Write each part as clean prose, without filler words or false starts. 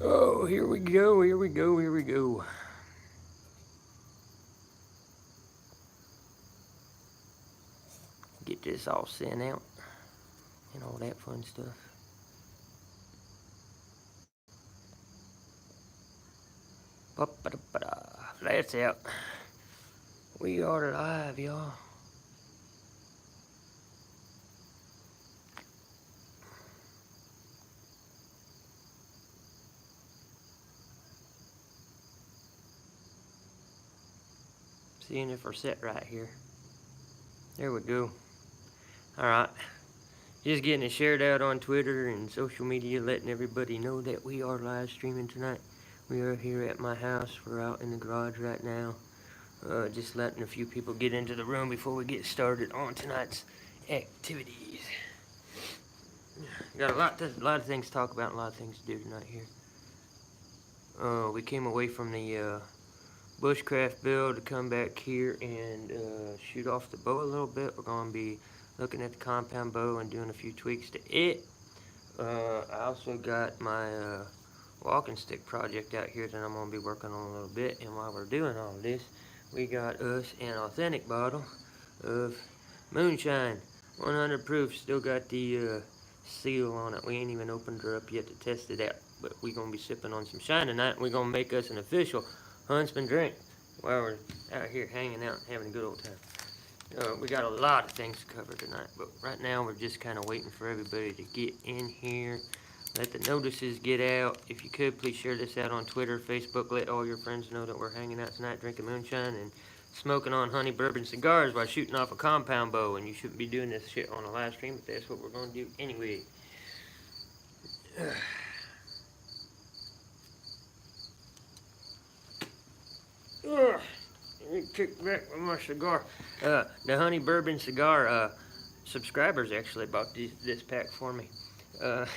Oh, here we go, here we go, here we go. Get this all sent out and all that fun stuff. That's out. We are live, y'all. Seeing if we're set right here. There we go. Alright. Just getting it shared out on Twitter and social media, letting everybody know that we are live streaming tonight. We are here at my house. We're out in the garage right now. Just letting a few people get into the room before we get started on tonight's activities. Got a lot of things to talk about and a lot of things to do tonight here. We came away from the Bushcraft build to come back here and shoot off the bow a little bit. We're going to be looking at the compound bow and doing a few tweaks to it. I also got my walking stick project out here that I'm going to be working on a little bit. And while we're doing all this, we got us an authentic bottle of Moonshine, 100 proof. Still got the seal on it. We ain't even opened her up yet to test it out. But we're going to be sipping on some shine tonight. We're going to make us an official Huntsman drink while we're out here hanging out and having a good old time. We got a lot of things to cover tonight, but right now we're just kind of waiting for everybody to get in here. Let the notices get out. If you could, please share this out on Twitter, Facebook. Let all your friends know that we're hanging out tonight, drinking moonshine and smoking on honey bourbon cigars while shooting off a compound bow. And you shouldn't be doing this shit on a live stream, but that's what we're going to do anyway. Let me kick back with my cigar. The honey bourbon cigar subscribers actually bought this pack for me.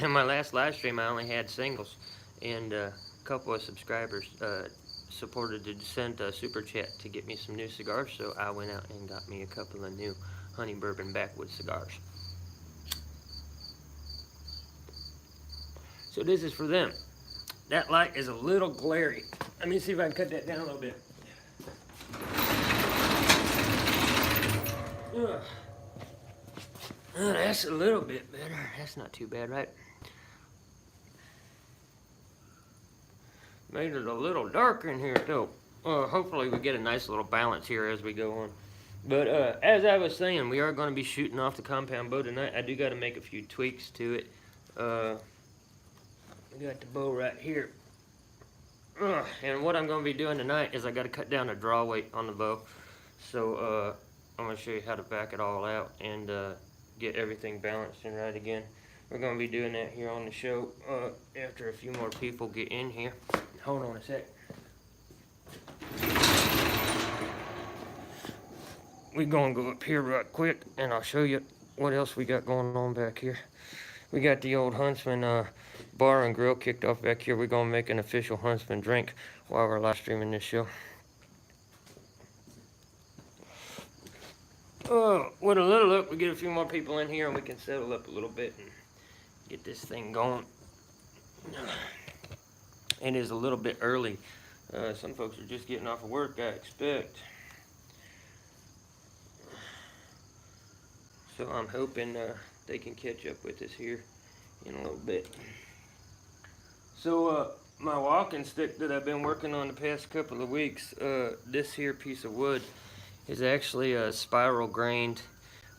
In my last live stream, I only had singles, and a couple of subscribers supported to send a super chat to get me some new cigars, so I went out and got me a couple of new honey bourbon backwoods cigars. So this is for them. That light is a little glary. Let me see if I can cut that down a little bit. That's a little bit better. That's not too bad, right? Made it a little darker in here, though. Hopefully we get a nice little balance here as we go on. But as I was saying, we are going to be shooting off the compound bow tonight. I do got to make a few tweaks to it. We got the bow right here. And what I'm going to be doing tonight is I got to cut down the draw weight on the bow. So I'm going to show you how to back it all out and get everything balanced and right again. We're going to be doing that here on the show after a few more people get in here. Hold on a sec. We're going to go up here right quick and I'll show you what else we got going on back here. We got the old Huntsman bar and grill kicked off back here. We're going to make an official Huntsman drink while we're live streaming this show. With a little luck, we get a few more people in here and we can settle up a little bit and get this thing going. It is a little bit early. Some folks are just getting off of work, I expect. So I'm hoping they can catch up with us here in a little bit. So my walking stick that I've been working on the past couple of weeks, this here piece of wood is actually a spiral grained.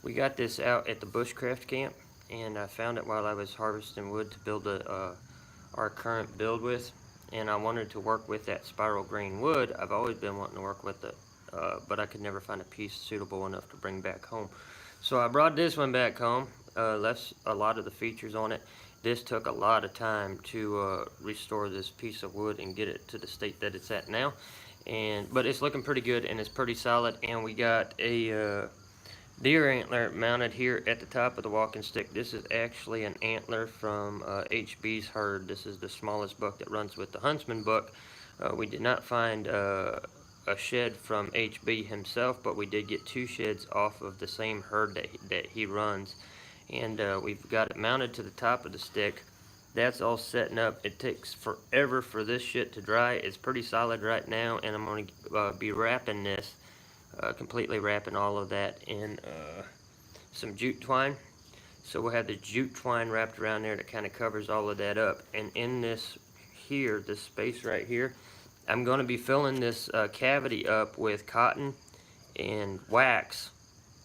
We got this out at the Bushcraft camp, and I found it while I was harvesting wood to build our current build with, and I wanted to work with that spiral grain wood. I've always been wanting to work with it, but I could never find a piece suitable enough to bring back home. So I brought this one back home, left a lot of the features on it. This took a lot of time to restore this piece of wood and get it to the state that it's at now. But it's looking pretty good and it's pretty solid. And we got a deer antler mounted here at the top of the walking stick. This is actually an antler from HB's herd. This is the smallest buck that runs with the Huntsman buck. We did not find a shed from HB himself, but we did get 2 sheds off of the same herd that he runs. And we've got it mounted to the top of the stick. That's all setting up. It takes forever for this shit to dry. It's pretty solid right now, and I'm going to be wrapping this, completely wrapping all of that in some jute twine. So we'll have the jute twine wrapped around there that kind of covers all of that up. And in this here, this space right here, I'm going to be filling this cavity up with cotton and wax,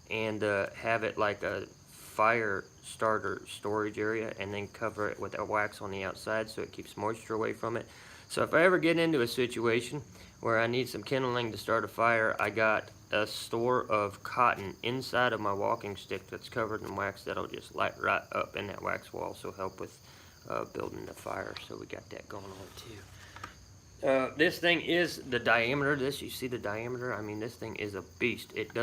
and have it like a fire starter storage area, and then cover it with a wax on the outside so it keeps moisture away from it. So if I ever get into a situation where I need some kindling to start a fire, I got a store of cotton inside of my walking stick that's covered in wax that'll just light right up, and that wax will also help with building the fire. So we got that going on too. This thing is the diameter. You see the diameter? I mean, this thing is a beast. It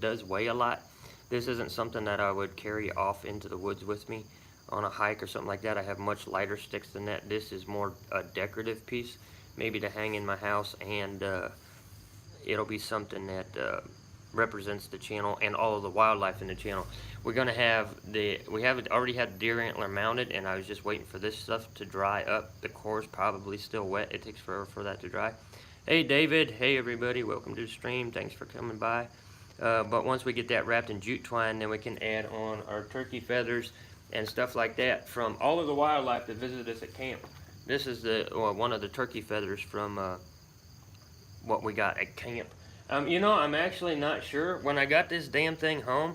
does weigh a lot. This isn't something that I would carry off into the woods with me on a hike or something like that. I have much lighter sticks than that. This is more a decorative piece, maybe to hang in my house, and it'll be something that represents the channel and all of the wildlife in the channel. We're gonna have already had deer antler mounted, and I was just waiting for this stuff to dry up. The core's probably still wet. It takes forever for that to dry. Hey David, hey everybody, welcome to the stream. Thanks for coming by. But once we get that wrapped in jute twine, then we can add on our turkey feathers and stuff like that from all of the wildlife that visited us at camp. This is one of the turkey feathers from what we got at camp. You know, I'm actually not sure. When I got this damn thing home,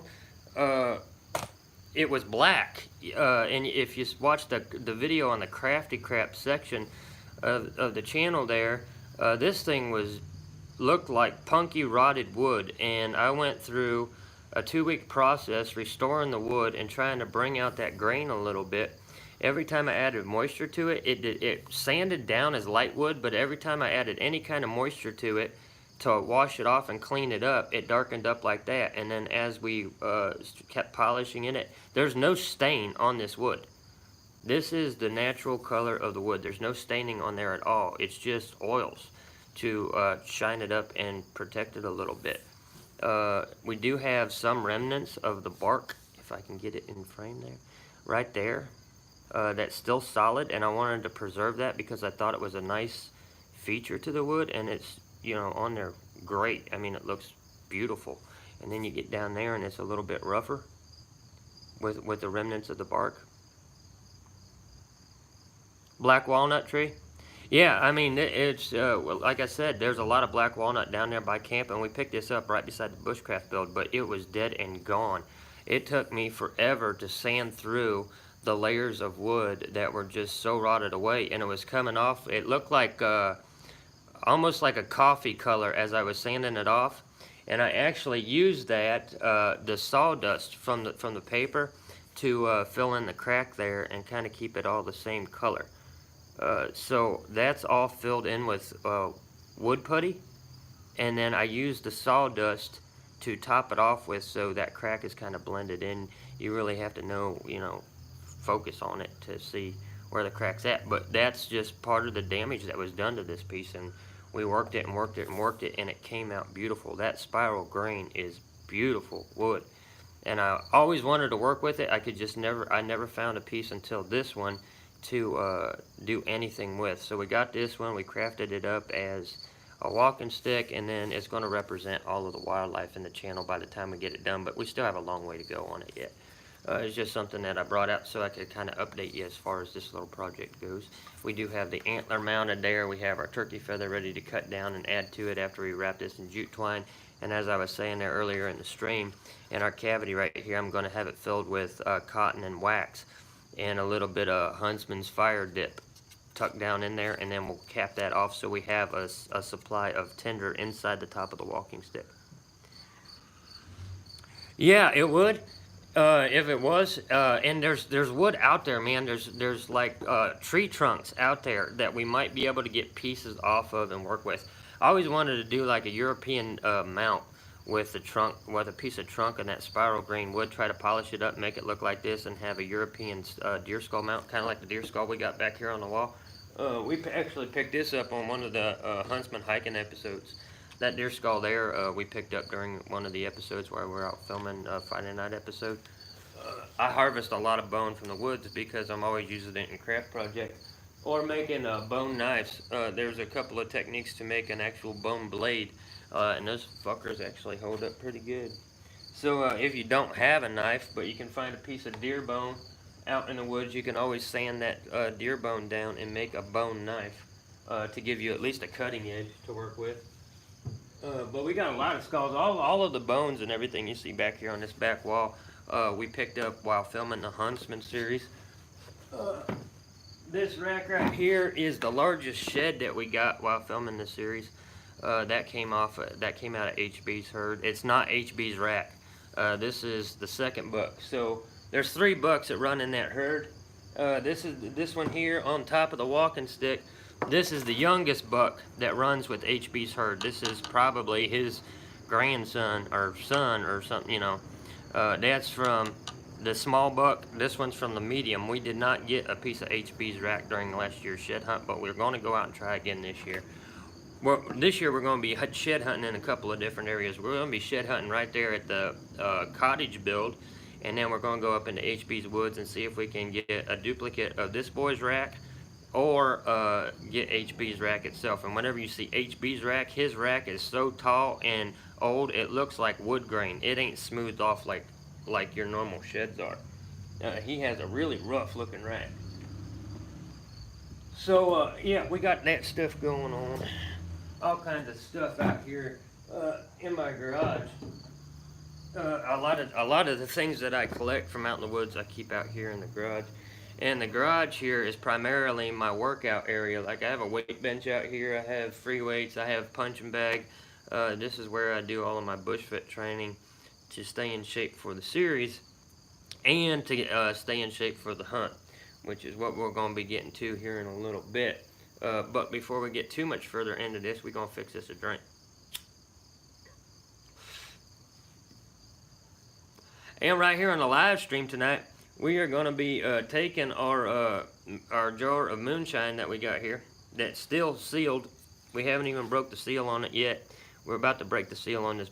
it was black. And if you watch the video on the Crafty Crap section of the channel there, this thing looked like punky rotted wood, and I went through a 2-week process restoring the wood and trying to bring out that grain a little bit. Every time I added moisture to it, it sanded down as light wood, but every time I added any kind of moisture to it to wash it off and clean it up, it darkened up like that. And then as we kept polishing it, there's no stain on this wood. This is the natural color of the wood. There's no staining on there at all. It's just oils to shine it up and protect it a little bit. We do have some remnants of the bark, if I can get it in frame there, right there. That's still solid, and I wanted to preserve that because I thought it was a nice feature to the wood, and it's, you know, on there great. I mean, it looks beautiful. And then you get down there and it's a little bit rougher with the remnants of the bark. Black walnut tree. Yeah, I mean, it's like I said, there's a lot of black walnut down there by camp, and we picked this up right beside the Bushcraft build, but it was dead and gone. It took me forever to sand through the layers of wood that were just so rotted away, and it was coming off. It looked like almost like a coffee color as I was sanding it off, and I actually used that the sawdust from the paper to fill in the crack there and kind of keep it all the same color. So that's all filled in with wood putty, and then I used the sawdust to top it off with, so that crack is kind of blended in. You really have to know, you know, focus on it to see where the crack's at, but that's just part of the damage that was done to this piece, and we worked it and worked it and worked it, and it came out beautiful. That spiral grain is beautiful wood, and I always wanted to work with it. I never found a piece until this one to do anything with. So we got this one, we crafted it up as a walking stick, and then it's going to represent all of the wildlife in the channel by the time we get it done, but we still have a long way to go on it yet. It's just something that I brought out so I could kind of update you as far as this little project goes. We do have the antler mounted there. We have our turkey feather ready to cut down and add to it after we wrap this in jute twine. And as I was saying there earlier in the stream, in our cavity right here, I'm going to have it filled with cotton and wax and a little bit of Huntsman's fire dip tucked down in there, and then we'll cap that off so we have a supply of tinder inside the top of the walking stick. Yeah, it would. If it was, and there's wood out there, man. There's like tree trunks out there that we might be able to get pieces off of and work with. I always wanted to do like a European mount with the trunk, with a piece of trunk and that spiral grain wood. Try to polish it up, make it look like this, and have a European deer skull mount, kind of like the deer skull we got back here on the wall. We actually picked this up on one of the Huntsman hiking episodes. That deer skull there, we picked up during one of the episodes where we were out filming a Friday night episode. I harvest a lot of bone from the woods because I'm always using it in craft projects or making bone knives. There's a couple of techniques to make an actual bone blade, and those fuckers actually hold up pretty good. So if you don't have a knife, but you can find a piece of deer bone out in the woods, you can always sand that deer bone down and make a bone knife to give you at least a cutting edge to work with. But we got a lot of skulls. All of the bones and everything you see back here on this back wall, we picked up while filming the Huntsman series. This rack right here is the largest shed that we got while filming the series. That came out of HB's herd. It's not HB's rack. This is the second buck. So there's 3 bucks that run in that herd. This one here on top of the walking stick. This is the youngest buck that runs with HB's herd. This is probably his grandson or son or something, you know. That's from the small buck. This one's from the medium. We did not get a piece of HB's rack during last year's shed hunt, but we're going to go out and try again this year. Well, this year we're going to be shed hunting in a couple of different areas. We're going to be shed hunting right there at the cottage build, and then we're going to go up into HB's woods and see if we can get a duplicate of this boy's rack or get HB's rack itself. And whenever you see HB's rack, his rack is so tall and old it looks like wood grain. It ain't smoothed off like your normal sheds are. He has a really rough looking rack. So yeah, we got that stuff going on. All kinds of stuff out here in my garage. A lot of the things that I collect from out in the woods I keep out here in the garage. And the garage here is primarily my workout area. Like I have a weight bench out here, I have free weights, I have punching bag. This is where I do all of my bushfit training to stay in shape for the series and to stay in shape for the hunt, which is what we're going to be getting to here in a little bit. But before we get too much further into this, we're going to fix this a drink. And right here on the live stream tonight, we are going to be taking our jar of moonshine that we got here that's still sealed. We haven't even broke the seal on it yet. We're about to break the seal on this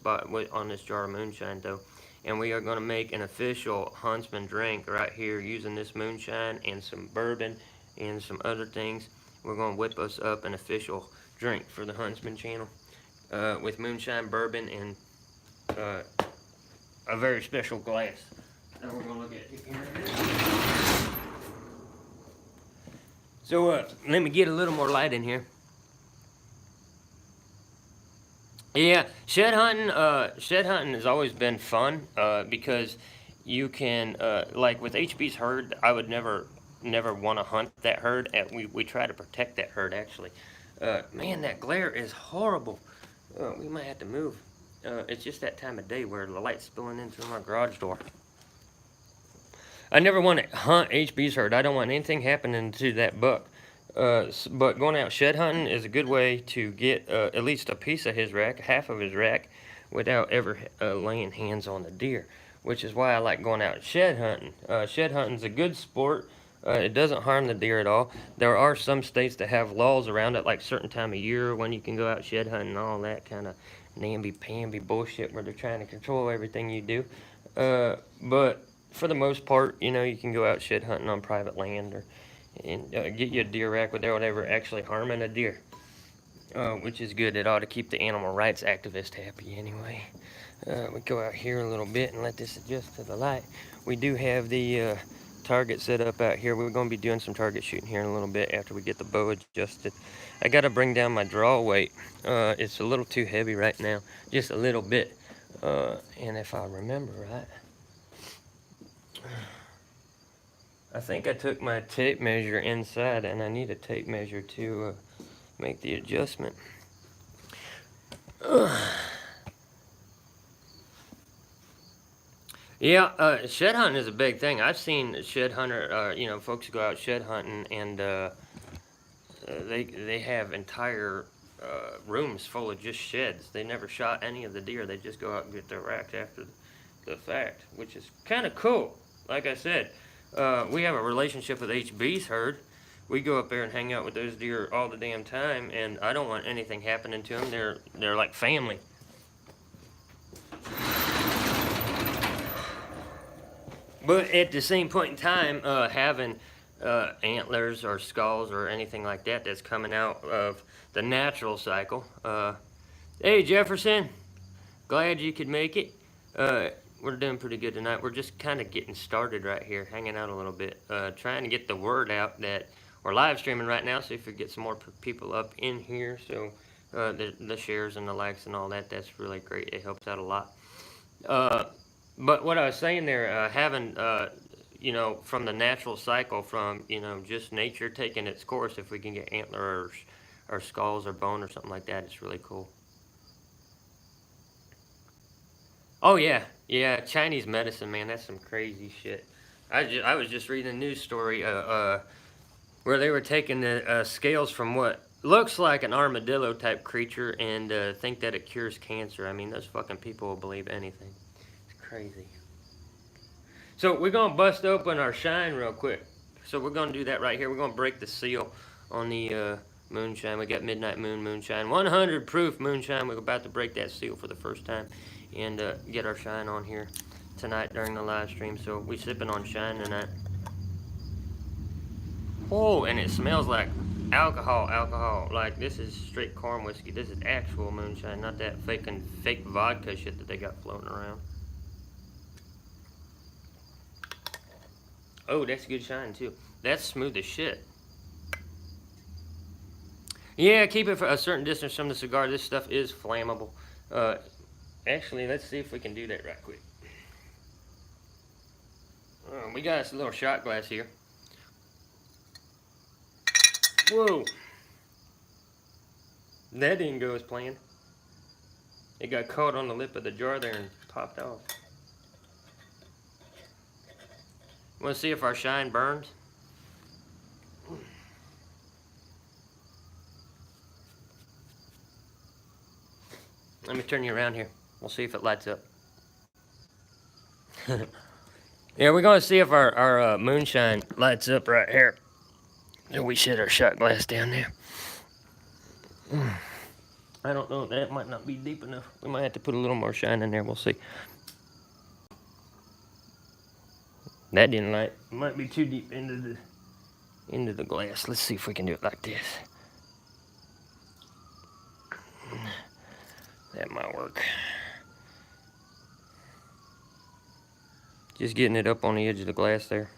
jar of moonshine though, and we are going to make an official Huntsman drink right here using this moonshine and some bourbon and some other things. We're going to whip us up an official drink for the Huntsman channel with moonshine, bourbon, and a very special glass that we're going to look at here. So let me get a little more light in here. Yeah, shed hunting has always been fun because you can, like with HB's herd, I would never want to hunt that herd. We try to protect that herd actually. Man, that glare is horrible. We might have to move. It's just that time of day where the light's spilling in through my garage door. I never want to hunt HB's herd. I don't want anything happening to that buck. But going out shed hunting is a good way to get at least a piece of his rack, half of his rack, without ever laying hands on the deer, which is why I like going out shed hunting. Shed hunting is a good sport. It doesn't harm the deer at all. There are some states that have laws around it, like certain time of year when you can go out shed hunting and all that kind of namby-pamby bullshit where they're trying to control everything you do. But for the most part, you know, you can go out shed hunting on private land and get you a deer rack without ever actually harming a deer, which is good. It ought to keep the animal rights activist happy anyway. We go out here a little bit and let this adjust to the light. We do have the target set up out here. We're going to be doing some target shooting here in a little bit after we get the bow adjusted. I got to bring down my draw weight. It's a little too heavy right now, just a little bit. And if I remember right, I think I took my tape measure inside, and I need a tape measure to make the adjustment. Yeah, shed hunting is a big thing. I've seen shed hunter, you know, folks go out shed hunting, and they have entire rooms full of just sheds. They never shot any of the deer. They just go out and get their racks after the fact, which is kind of cool. Like I said, we have a relationship with HB's herd. We go up there and hang out with those deer all the damn time, and I don't want anything happening to them. They're like family. But at the same point in time, having antlers or skulls or anything like that that's coming out of the natural cycle. Hey, Jefferson, glad you could make it. We're doing pretty good tonight. We're just kind of getting started right here, hanging out a little bit, trying to get the word out that we're live streaming right now, so if we get some more people up in here, so the shares and the likes and all that, that's really great. It helps out a lot. But what I was saying there, having, you know, from the natural cycle, from, you know, just nature taking its course, if we can get antlers or skulls or bone or something like that, it's really cool. Oh, yeah. Yeah, Chinese medicine, man, that's some crazy shit. I was just reading a news story where they were taking the scales from what looks like an armadillo type creature and think that it cures cancer. I mean, those fucking people will believe anything. It's crazy. So we're going to bust open our shine real quick. So we're going to do that right here. We're going to break the seal on the moonshine. We got Midnight Moon Moonshine. 100 proof moonshine. We're about to break that seal for the first time and get our shine on here tonight during the live stream. So we sipping on shine tonight. Oh, and it smells like alcohol. Like, this is straight corn whiskey. This is actual moonshine, not that fake vodka shit that they got floating around. Oh, that's good shine too. That's smooth as shit. Yeah, keep it for a certain distance from the cigar. This stuff is flammable. Actually, let's see if we can do that right quick. We got us a little shot glass here. Whoa. That didn't go as planned. It got caught on the lip of the jar there and popped off. Want to see if our shine burns? Let me turn you around here. We'll see if it lights up. Yeah, we're going to see if our moonshine lights up right here. And we set our shot glass down there. I don't know. That might not be deep enough. We might have to put a little more shine in there. We'll see. That didn't light. It might be too deep into the glass. Let's see if we can do it like this. That might work. Just getting it up on the edge of the glass there.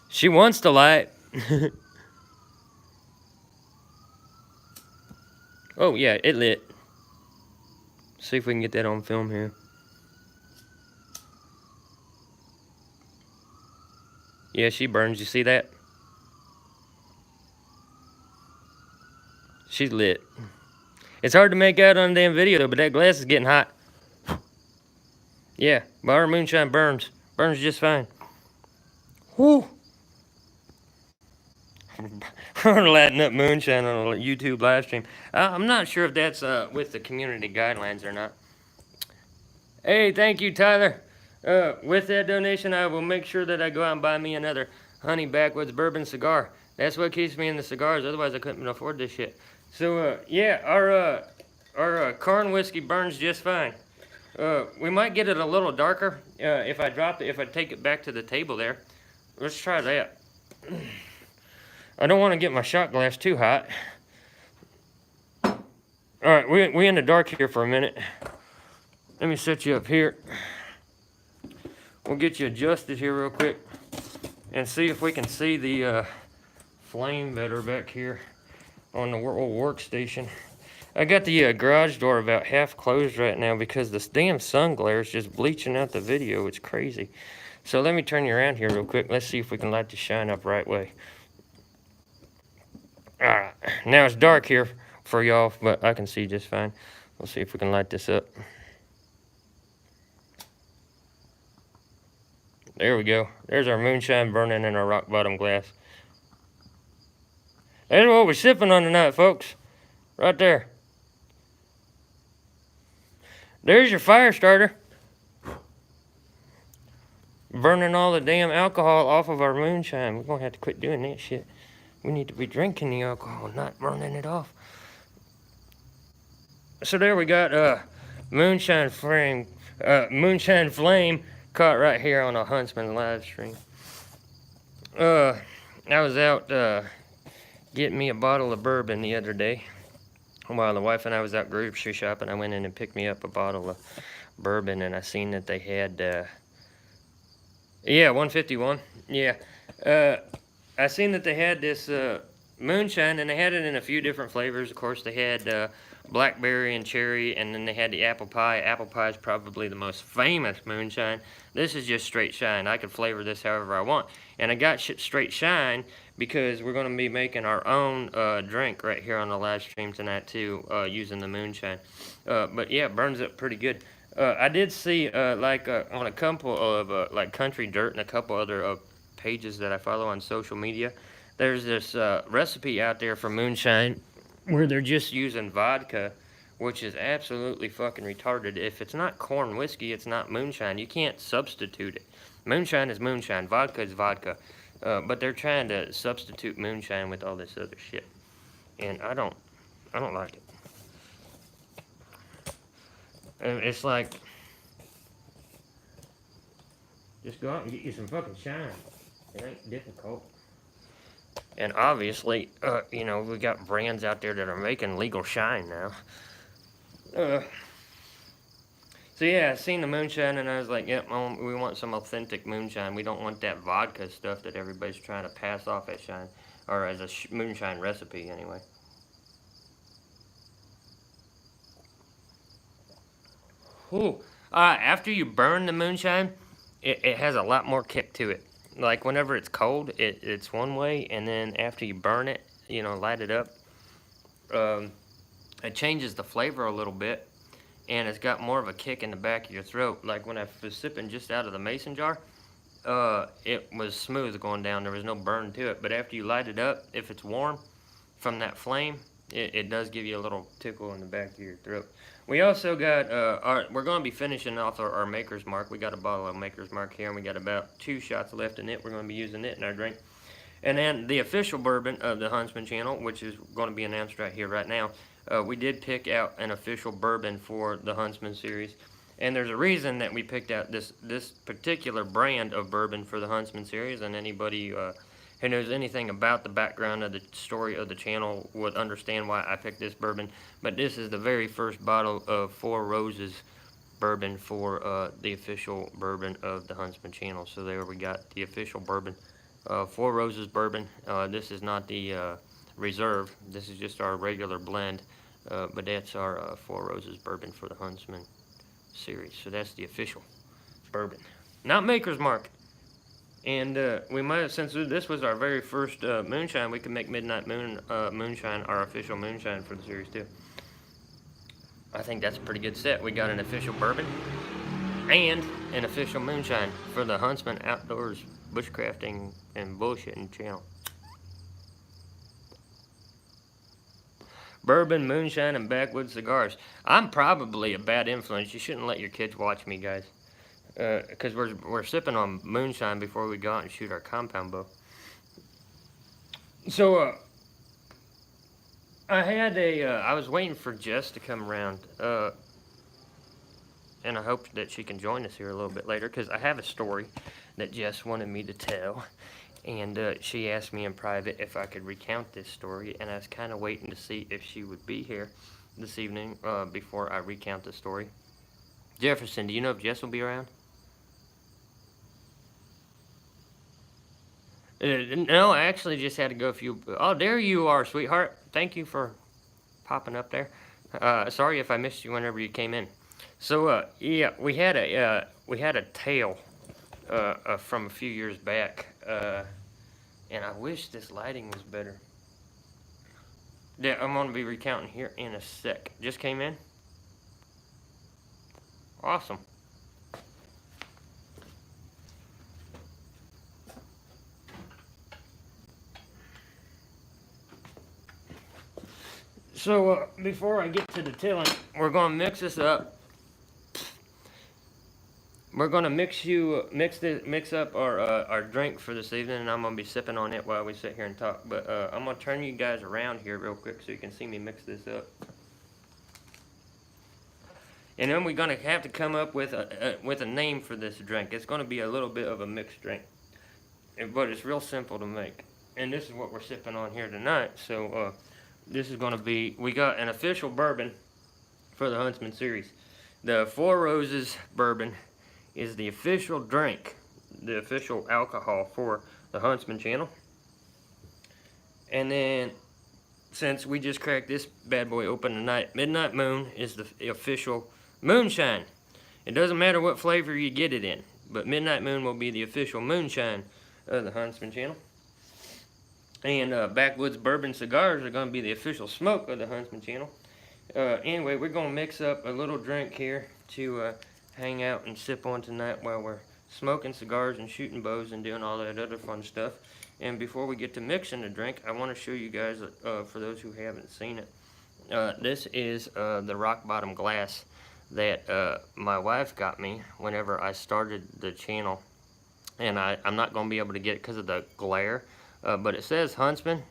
She wants to light. Oh, yeah, it lit. See if we can get that on film here. Yeah, she burns. You see that? She's lit. It's hard to make out on the damn video, though, but that glass is getting hot. Yeah, but our moonshine burns. Burns just fine. Whoo! We're lighting up moonshine on a YouTube live stream. I'm not sure if that's with the community guidelines or not. Hey, thank you, Tyler. With that donation, I will make sure that I go out and buy me another Honey Backwoods Bourbon cigar. That's what keeps me in the cigars. Otherwise, I couldn't afford this shit. So, yeah, our corn whiskey burns just fine. We might get it a little darker if I take it back to the table there. Let's try that. I don't want to get my shot glass too hot. All right, we in the dark here for a minute. Let me set you up here. We'll get you adjusted here real quick and see if we can see the flame better back here on the old workstation. I got the garage door about half closed right now because this damn sun glare is just bleaching out the video. It's crazy. So let me turn you around here real quick. Let's see if we can light the shine up right way. Alright, now it's dark here for y'all, but I can see just fine. We'll see if we can light this up. There we go. There's our moonshine burning in our rock bottom glass. That's what we're sipping on tonight, folks. Right there. There's your fire starter. Burning all the damn alcohol off of our moonshine. We're going to have to quit doing that shit. We need to be drinking the alcohol, not burning it off. So there we got Moonshine Flame caught right here on a Huntsman live stream. I was out getting me a bottle of bourbon the other day. While the wife and I was out grocery shopping, I went in and picked me up a bottle of bourbon, and I seen that they had, yeah, 151. Yeah. I seen that they had this moonshine, and they had it in a few different flavors. Of course, they had blackberry and cherry, and then they had the apple pie. Apple pie is probably the most famous moonshine. This is just straight shine. I could flavor this however I want. And I got straight shine because we're going to be making our own drink right here on the live stream tonight too, using the moonshine. But yeah, it burns up pretty good. I did see on a couple of like Country Dirt and a couple other pages that I follow on social media, there's this recipe out there for moonshine where they're just using vodka, which is absolutely fucking retarded. If it's not corn whiskey, it's not moonshine. You can't substitute it. Moonshine is moonshine. Vodka is vodka. But they're trying to substitute moonshine with all this other shit, and I don't like it. It's like, just go out and get you some fucking shine. It ain't difficult. And obviously, you know, we got brands out there that are making legal shine now. So yeah, I seen the moonshine and I was like, yep, we want some authentic moonshine. We don't want that vodka stuff that everybody's trying to pass off as shine, or as a moonshine recipe anyway. Ooh. After you burn the moonshine, it has a lot more kick to it. Like whenever it's cold, it's one way, and then after you burn it, you know, light it up, it changes the flavor a little bit, and it's got more of a kick in the back of your throat. Like when I was sipping just out of the mason jar, it was smooth going down. There was no burn to it. But after you light it up, if it's warm from that flame, it does give you a little tickle in the back of your throat. We also got, we're going to be finishing off our Maker's Mark. We got a bottle of Maker's Mark here, and we got about 2 shots left in it. We're going to be using it in our drink. And then the official bourbon of the Huntsman channel, which is going to be announced right here, right now. We did pick out an official bourbon for the Huntsman series. And there's a reason that we picked out this particular brand of bourbon for the Huntsman series, and anybody who knows anything about the background of the story of the channel would understand why I picked this bourbon. But this is the very first bottle of Four Roses bourbon for the official bourbon of the Huntsman channel. So there we got the official bourbon, Four Roses bourbon. This is not the reserve. This is just our regular blend. But that's our Four Roses bourbon for the Huntsman series. So that's the official bourbon, not Maker's Mark. And we might have, since this was our very first moonshine, we can make Midnight Moonshine our official moonshine for the series too. I think that's a pretty good set. We got an official bourbon and an official moonshine for the Huntsman Outdoors Bushcrafting and Bullshitting channel. Bourbon, moonshine, and backwoods cigars. I'm probably a bad influence. You shouldn't let your kids watch me, guys. Because we're sipping on moonshine before we go out and shoot our compound bow. So, I was waiting for Jess to come around, and I hope that she can join us here a little bit later, because I have a story that Jess wanted me to tell, and she asked me in private if I could recount this story, and I was kind of waiting to see if she would be here this evening before I recount the story. Jefferson, do you know if Jess will be around? No, I actually just had to go a few. Oh, there you are, sweetheart. Thank you for popping up there. Sorry if I missed you whenever you came in. So, yeah, we had a tale from a few years back, and I wish this lighting was better. Yeah, I'm gonna be recounting here in a sec. Just came in. Awesome. So, before I get to the tilling, we're going to mix this up. We're going to mix up our drink for this evening, and I'm going to be sipping on it while we sit here and talk. But I'm going to turn you guys around here real quick so you can see me mix this up. And then we're gonna have to come up with a name for this drink. It's gonna be a little bit of a mixed drink, but it's real simple to make. And this is what we're sipping on here tonight. So this is gonna be, we got an official bourbon for the Huntsman series. The Four Roses bourbon is the official drink, the official alcohol for the Huntsman channel. And then, since we just cracked this bad boy open tonight, Midnight Moon is the official Moonshine. It doesn't matter what flavor you get it in, but Midnight Moon will be the official Moonshine of the Huntsman channel. And Backwoods Bourbon Cigars are going to be the official smoke of the Huntsman channel. Anyway, we're going to mix up a little drink here to hang out and sip on tonight while we're smoking cigars and shooting bows and doing all that other fun stuff. And before we get to mixing the drink, I want to show you guys, for those who haven't seen it, this is the rock bottom glass that my wife got me whenever I started the channel. And I'm not going to be able to get it because of the glare, but it says Huntsman.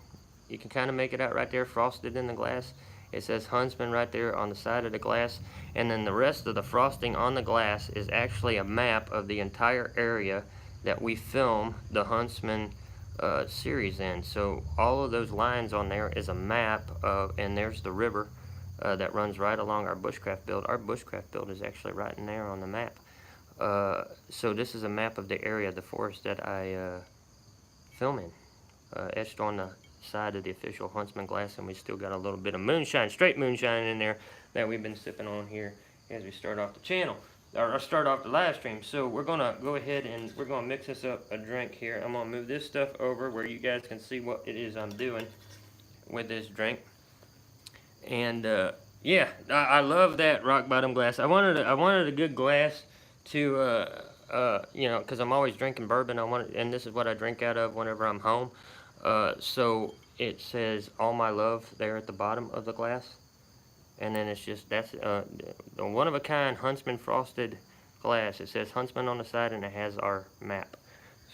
You can kind of make it out right there, frosted in the glass. It says Huntsman right there on the side of the glass, and then the rest of the frosting on the glass is actually a map of the entire area that we film the Huntsman series in. So all of those lines on there is a map of, and there's the river that runs right along our Bushcraft build. Our Bushcraft build is actually right in there on the map. So this is a map of the area, the forest that I film in, etched on the side of the official Huntsman glass, and we still got a little bit of moonshine, straight moonshine in there that we've been sipping on here as we start off the channel, or start off the live stream. So we're gonna go ahead and we're gonna mix us up a drink here. I'm gonna move this stuff over where you guys can see what it is I'm doing with this drink. And yeah, I love that rock bottom glass. I wanted a good glass to you know, because I'm always drinking bourbon. And this is what I drink out of whenever I'm home. So it says All My Love there at the bottom of the glass. And then it's just, that's the one-of-a-kind Huntsman frosted glass. It says Huntsman on the side, and it has our map.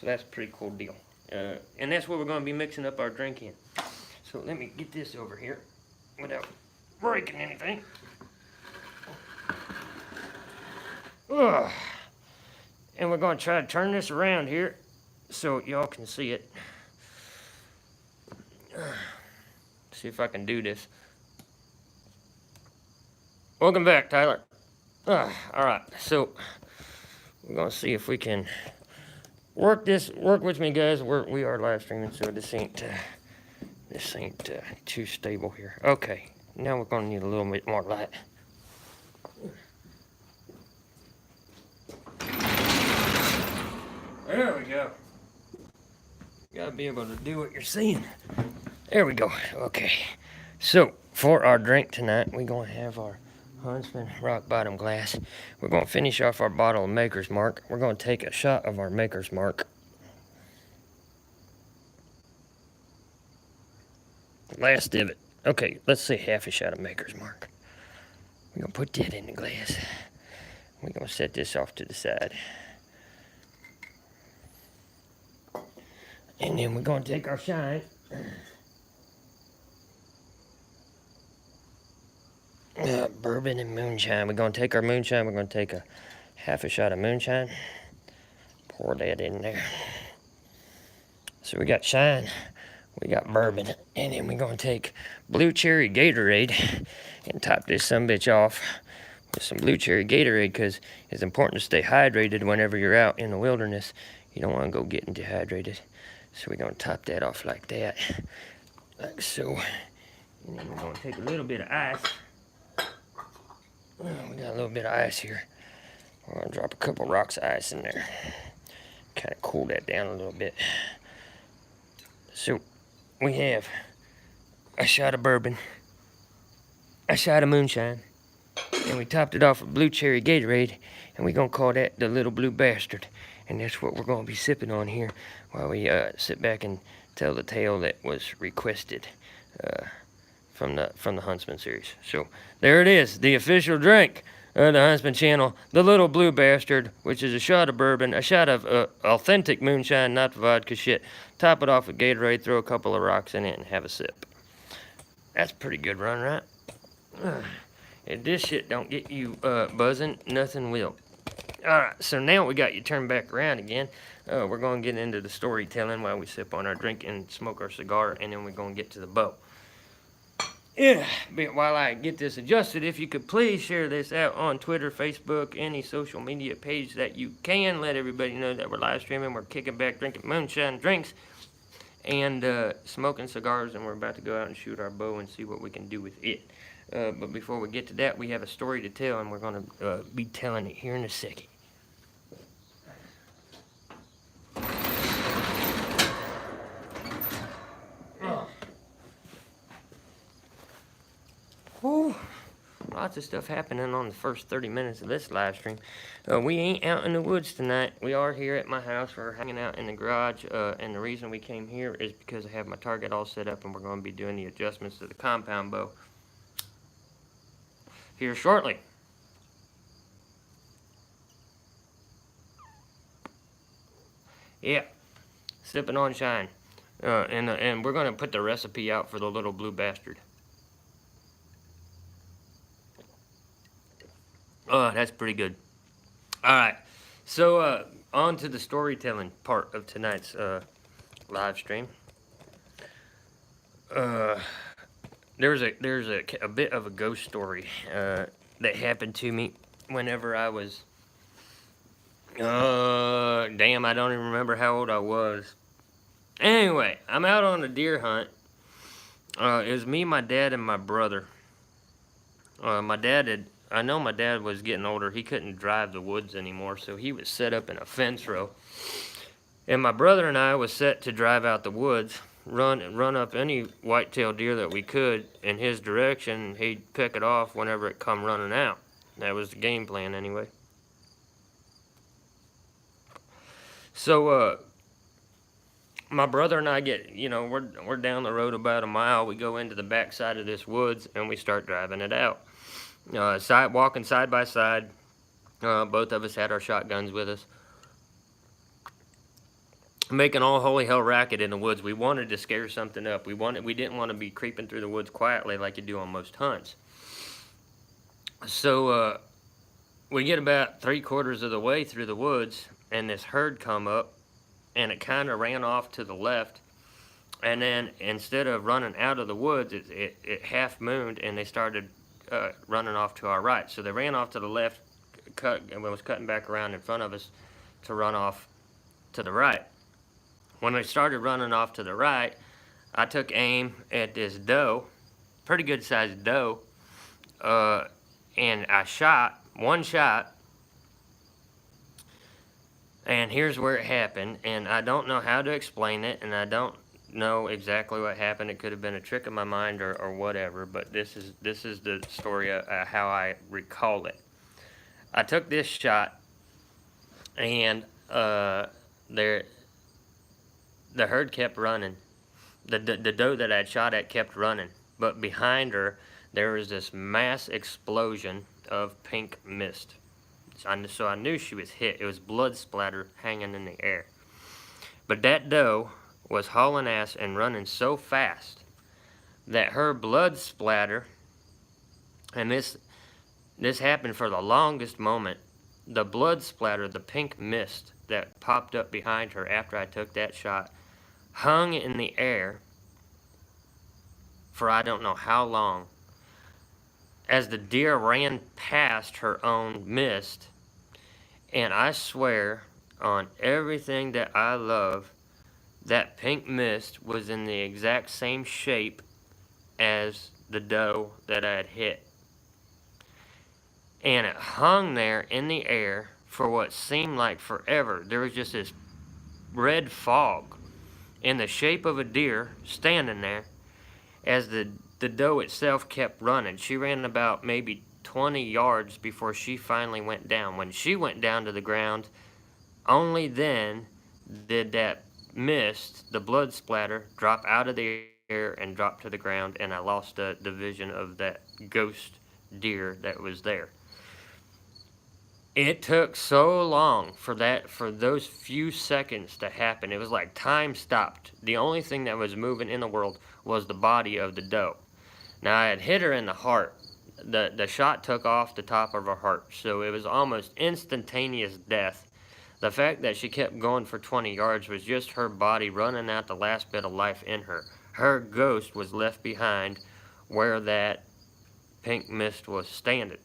So that's a pretty cool deal. And that's what we're going to be mixing up our drink in. So let me get this over here without breaking anything. Ugh. And we're going to try to turn this around here so y'all can see it. See if I can do this. Welcome back, Tyler. Alright, so we're going to see if we can work with me, guys. We are live streaming, so this ain't too stable here. Okay, now we're going to need a little bit more light. There we go. You gotta be able to do what you're seeing. There we go. Okay. So, for our drink tonight, we're going to have our Huntsman rock bottom glass. We're going to finish off our bottle of Maker's Mark. We're going to take a shot of our Maker's Mark. Last divot. Okay, let's say half a shot of Maker's Mark. We're going to put that in the glass. We're going to set this off to the side. And then we're going to take our shine. Bourbon and moonshine. We're going to take our moonshine. We're going to take a half a shot of moonshine. Pour that in there. So we got shine. We got bourbon. And then we're going to take blue cherry Gatorade and top this sumbitch off with some blue cherry Gatorade, because it's important to stay hydrated whenever you're out in the wilderness. You don't want to go getting dehydrated. So we're going to top that off like that. Like so. And then we're going to take a little bit of ice. We got a little bit of ice here. We're going to drop a couple rocks of ice in there. Kind of cool that down a little bit. So we have a shot of bourbon, a shot of moonshine, and we topped it off with blue cherry Gatorade, and we're going to call that the Little Blue Bastard. And that's what we're going to be sipping on here while we sit back and tell the tale that was requested from the Huntsman series. So there it is, the official drink of the Huntsman channel, the Little Blue Bastard, which is a shot of bourbon, a shot of authentic moonshine, not the vodka shit. Top it off with Gatorade, throw a couple of rocks in it, and have a sip. That's a pretty good run, right? If this shit don't get you buzzing, nothing will. Alright, so now we got you turned back around again. We're going to get into the storytelling while we sip on our drink and smoke our cigar, and then we're going to get to the bow. Yeah, but while I get this adjusted, if you could please share this out on Twitter, Facebook, any social media page that you can. Let everybody know that we're live streaming, we're kicking back, drinking moonshine drinks, and smoking cigars, and we're about to go out and shoot our bow and see what we can do with it. But before we get to that, we have a story to tell, and we're going to be telling it here in a second. Whew. Lots of stuff happening on the first 30 minutes of this live stream. We ain't out in the woods tonight. We are here at my house. We're hanging out in the garage, and the reason we came here is because I have my target all set up, and we're going to be doing the adjustments to the compound bow here shortly. Yeah, sipping on shine. And we're going to put the recipe out for the little blue bastard. Oh, that's pretty good. All right, so on to the storytelling part of tonight's live stream. There's a bit of a ghost story that happened to me whenever I was, damn, I don't even remember how old I was. Anyway, I'm out on a deer hunt. It was me, my dad, and my brother. I know my dad was getting older. He couldn't drive the woods anymore, so he was set up in a fence row. And my brother and I was set to drive out the woods, run up any white-tailed deer that we could in his direction, and he'd pick it off whenever it come running out. That was the game plan anyway. So, my brother and I get, we're down the road about a mile. We go into the back side of this woods, and we start driving it out. Walking side by side. Both of us had our shotguns with us. Making all holy hell racket in the woods. We wanted to scare something up. We didn't want to be creeping through the woods quietly like you do on most hunts. So we get about 3/4 of the way through the woods, and this herd come up, and it kind of ran off to the left. And then instead of running out of the woods, it half mooned, and they started running off to our right. So they ran off to the left, and was cutting back around in front of us to run off to the right. When they started running off to the right, I took aim at this doe, pretty good sized doe, and I shot one shot. And here's where it happened, and I don't know how to explain it, and I don't know exactly what happened. It could have been a trick of my mind or whatever, but this is the story of how I recall it. I took this shot, and the herd kept running. The doe that I had shot at kept running, but behind her there was this mass explosion of pink mist. So I knew she was hit. It was blood splatter hanging in the air. But that doe was hauling ass and running so fast that her blood splatter, and this happened for the longest moment, the blood splatter, the pink mist that popped up behind her after I took that shot, hung in the air for I don't know how long, as the deer ran past her own mist. And I swear on everything that I love, that pink mist was in the exact same shape as the doe that I had hit. And it hung there in the air for what seemed like forever. There was just this red fog in the shape of a deer standing there as the doe itself kept running. She ran about maybe 20 yards before she finally went down. When she went down to the ground, only then did that mist, the blood splatter, drop out of the air and drop to the ground, and I lost the vision of that ghost deer that was there. It took so long for those few seconds to happen. It was like time stopped. The only thing that was moving in the world was the body of the doe. Now, I had hit her in the heart. the shot took off the top of her heart, so it was almost instantaneous death. The fact that she kept going for 20 yards was just her body running out the last bit of life in her. Her ghost was left behind where that pink mist was standing.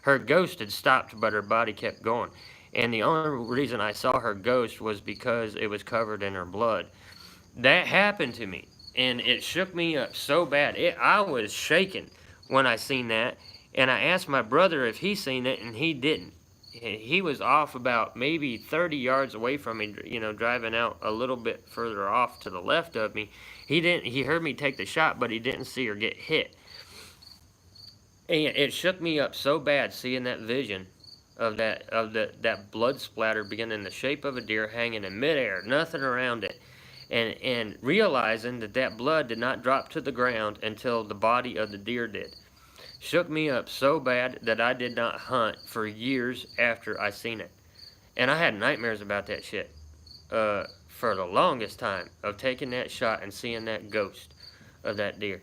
Her ghost had stopped, but her body kept going. And the only reason I saw her ghost was because it was covered in her blood. That happened to me, and it shook me up so bad. I was shaking when I seen that, and I asked my brother if he seen it, and he didn't. He was off about maybe 30 yards away from me, driving out a little bit further off to the left of me. He heard me take the shot, but he didn't see her get hit. And it shook me up so bad seeing that vision of that blood splatter beginning in the shape of a deer hanging in midair, nothing around it. And realizing that blood did not drop to the ground until the body of the deer did. Shook me up so bad that I did not hunt for years after I seen it. And I had nightmares about that shit for the longest time, of taking that shot and seeing that ghost of that deer.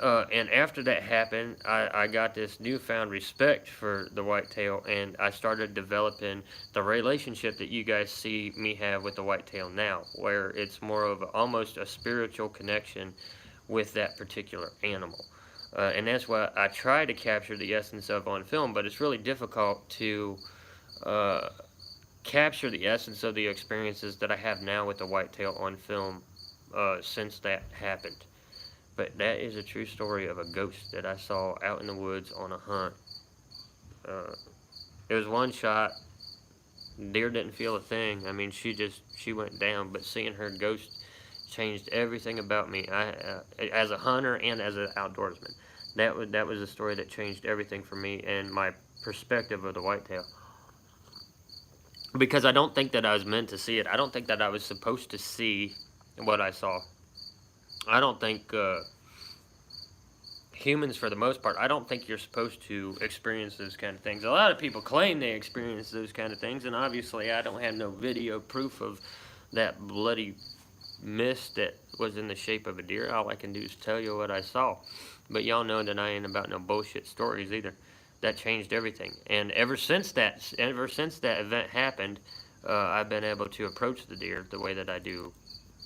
And after that happened, I got this newfound respect for the whitetail, and I started developing the relationship that you guys see me have with the whitetail now, where it's more of almost a spiritual connection with that particular animal. And that's what I try to capture the essence of on film, but it's really difficult to capture the essence of the experiences that I have now with the whitetail on film since that happened. But that is a true story of a ghost that I saw out in the woods on a hunt. It was one shot. Deer didn't feel a thing. I mean, she went down. But seeing her ghost changed everything about me. As a hunter and as an outdoorsman, that was a story that changed everything for me and my perspective of the whitetail. Because I don't think that I was meant to see it. I don't think that I was supposed to see what I saw. I don't think humans, for the most part, I don't think you're supposed to experience those kind of things. A lot of people claim they experience those kind of things, and obviously I don't have no video proof of that bloody mist that was in the shape of a deer. All I can do is tell you what I saw. But y'all know that I ain't about no bullshit stories either. That changed everything. And ever since that event happened, I've been able to approach the deer the way that I do,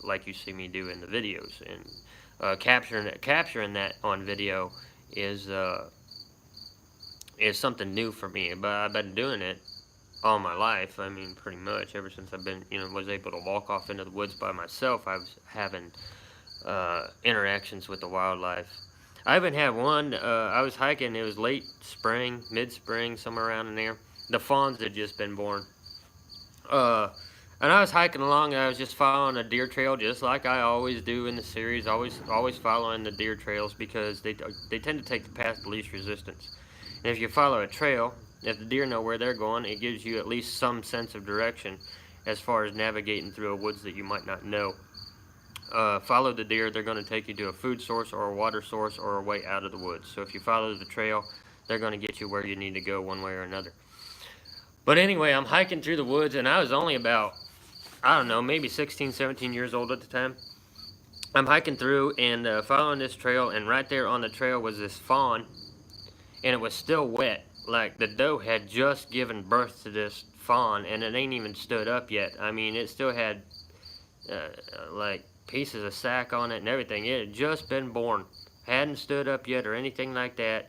like you see me do in the videos, and capturing that on video is something new for me. But I've been doing it all my life. I mean, pretty much ever since I've been, was able to walk off into the woods by myself. I was having interactions with the wildlife. I even had one. I was hiking. It was late spring, mid-spring, somewhere around in there. The fawns had just been born. And I was hiking along, and I was just following a deer trail, just like I always do in the series. Always following the deer trails, because they tend to take the path of least resistance. And if you follow a trail, if the deer know where they're going, it gives you at least some sense of direction as far as navigating through a woods that you might not know. Follow the deer, they're going to take you to a food source or a water source or a way out of the woods. So if you follow the trail, they're going to get you where you need to go one way or another. But anyway, I'm hiking through the woods, and I was only about, I don't know, maybe 16, 17 years old at the time. I'm hiking through and following this trail, and right there on the trail was this fawn, and it was still wet. Like, the doe had just given birth to this fawn, and it ain't even stood up yet. I mean, it still had, like, pieces of sack on it and everything. It had just been born. Hadn't stood up yet or anything like that.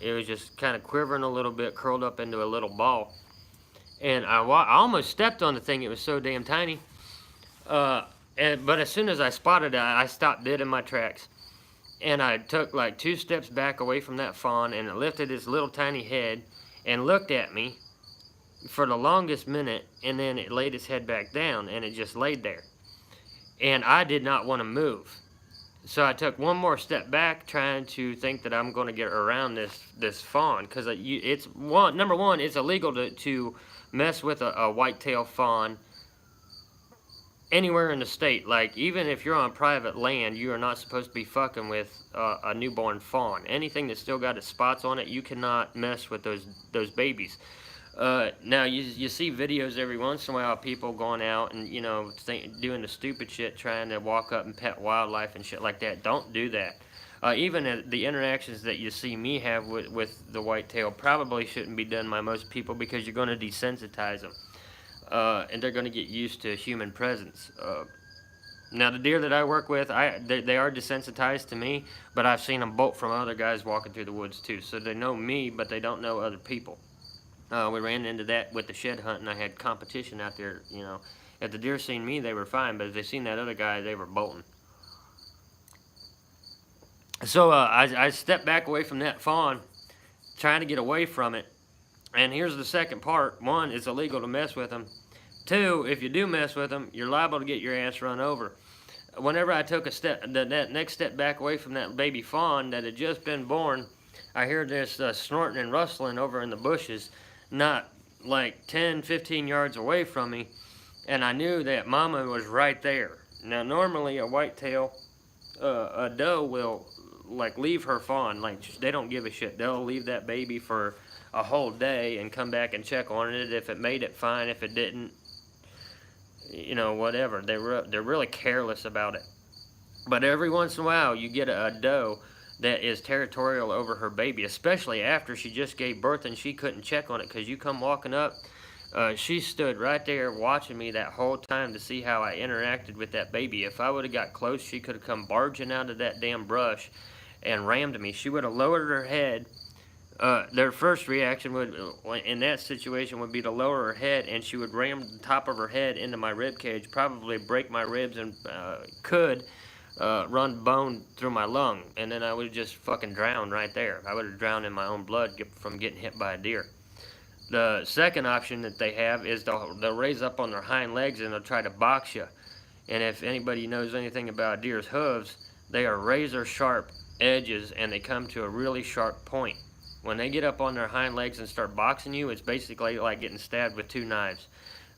It was just kind of quivering a little bit, curled up into a little ball. And I almost stepped on the thing. It was so damn tiny. But as soon as I spotted it, I stopped dead in my tracks. And I took like 2 steps back away from that fawn, and it lifted its little tiny head and looked at me for the longest minute, and then it laid its head back down, and it just laid there. And I did not want to move. So I took one more step back, trying to think that I'm going to get around this fawn, because number one, it's illegal to mess with a whitetail fawn anywhere in the state. Like, even if you're on private land, you are not supposed to be fucking with a newborn fawn. Anything that's still got its spots on it, you cannot mess with those babies. Now you see videos every once in a while of people going out and doing the stupid shit, trying to walk up and pet wildlife and shit like that. Don't do that. Even the interactions that you see me have with the whitetail probably shouldn't be done by most people, because you're going to desensitize them. And they're going to get used to human presence. Now, the deer that I work with, they are desensitized to me, but I've seen them bolt from other guys walking through the woods too. So they know me, but they don't know other people. We ran into that with the shed hunt, and I had competition out there. You know, if the deer seen me, they were fine, but if they seen that other guy, they were bolting. So I stepped back away from that fawn, trying to get away from it. And here's the second part. One, it's illegal to mess with them. Two, if you do mess with them, you're liable to get your ass run over. Whenever I took a step, that next step back away from that baby fawn that had just been born, I heard this snorting and rustling over in the bushes, not like 10, 15 yards away from me, and I knew that mama was right there. Now, normally a whitetail, a doe will like leave her fawn, like they don't give a shit. They'll leave that baby for a whole day and come back and check on it. If it made it, fine. If it didn't, you know, whatever. They're really careless about it. But every once in a while, you get a doe that is territorial over her baby, especially after she just gave birth and she couldn't check on it because you come walking up. She stood right there watching me that whole time to see how I interacted with that baby. If I would have got close, she could have come barging out of that damn brush and rammed me. She would have lowered her head. Their first reaction would, in that situation, would be to lower her head, and she would ram the top of her head into my rib cage, probably break my ribs, and could run bone through my lung, and then I would have just fucking drowned right there. I would have drowned in my own blood from getting hit by a deer. The second option that they have is they'll raise up on their hind legs and they'll try to box you. And if anybody knows anything about deer's hooves, they are razor sharp edges, and they come to a really sharp point. When they get up on their hind legs and start boxing you, it's basically like getting stabbed with two knives.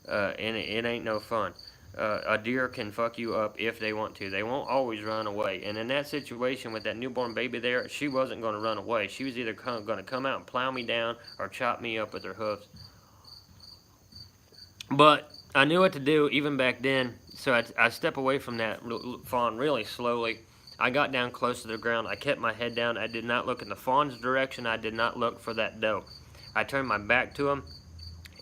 And it ain't no fun. A deer can fuck you up if they want to. They won't always run away. And in that situation with that newborn baby there, she wasn't going to run away. She was either going to come out and plow me down or chop me up with her hoofs. But I knew what to do even back then, so I stepped away from that fawn really slowly. I got down close to the ground. I kept my head down. I did not look in the fawn's direction. I did not look for that doe. I turned my back to him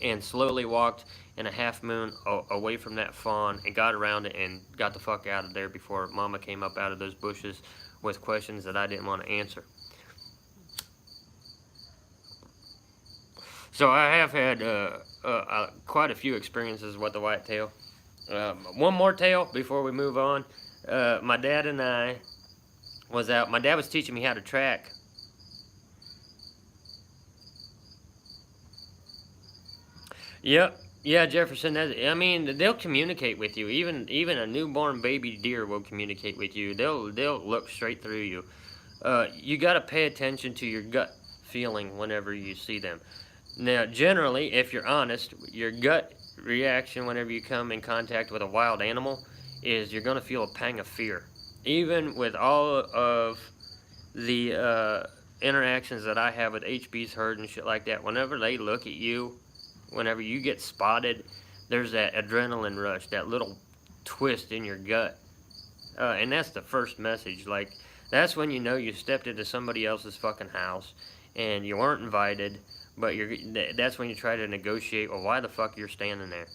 and slowly walked in a half moon away from that fawn and got around it and got the fuck out of there before mama came up out of those bushes with questions that I didn't want to answer. So I have had quite a few experiences with the whitetail. One more tale before we move on. My dad and I was out. My dad was teaching me how to track. Yep. Yeah, Jefferson. I mean, they'll communicate with you. Even a newborn baby deer will communicate with you. They'll look straight through you. You got to pay attention to your gut feeling whenever you see them. Now, generally, if you're honest, your gut reaction whenever you come in contact with a wild animal is you're going to feel a pang of fear. Even with all of the interactions that I have with HB's herd and shit like that, whenever they look at you, whenever you get spotted, there's that adrenaline rush, that little twist in your gut. And that's the first message. Like, that's when you know you stepped into somebody else's fucking house and you weren't invited, but that's when you try to negotiate, well, why the fuck you're standing there?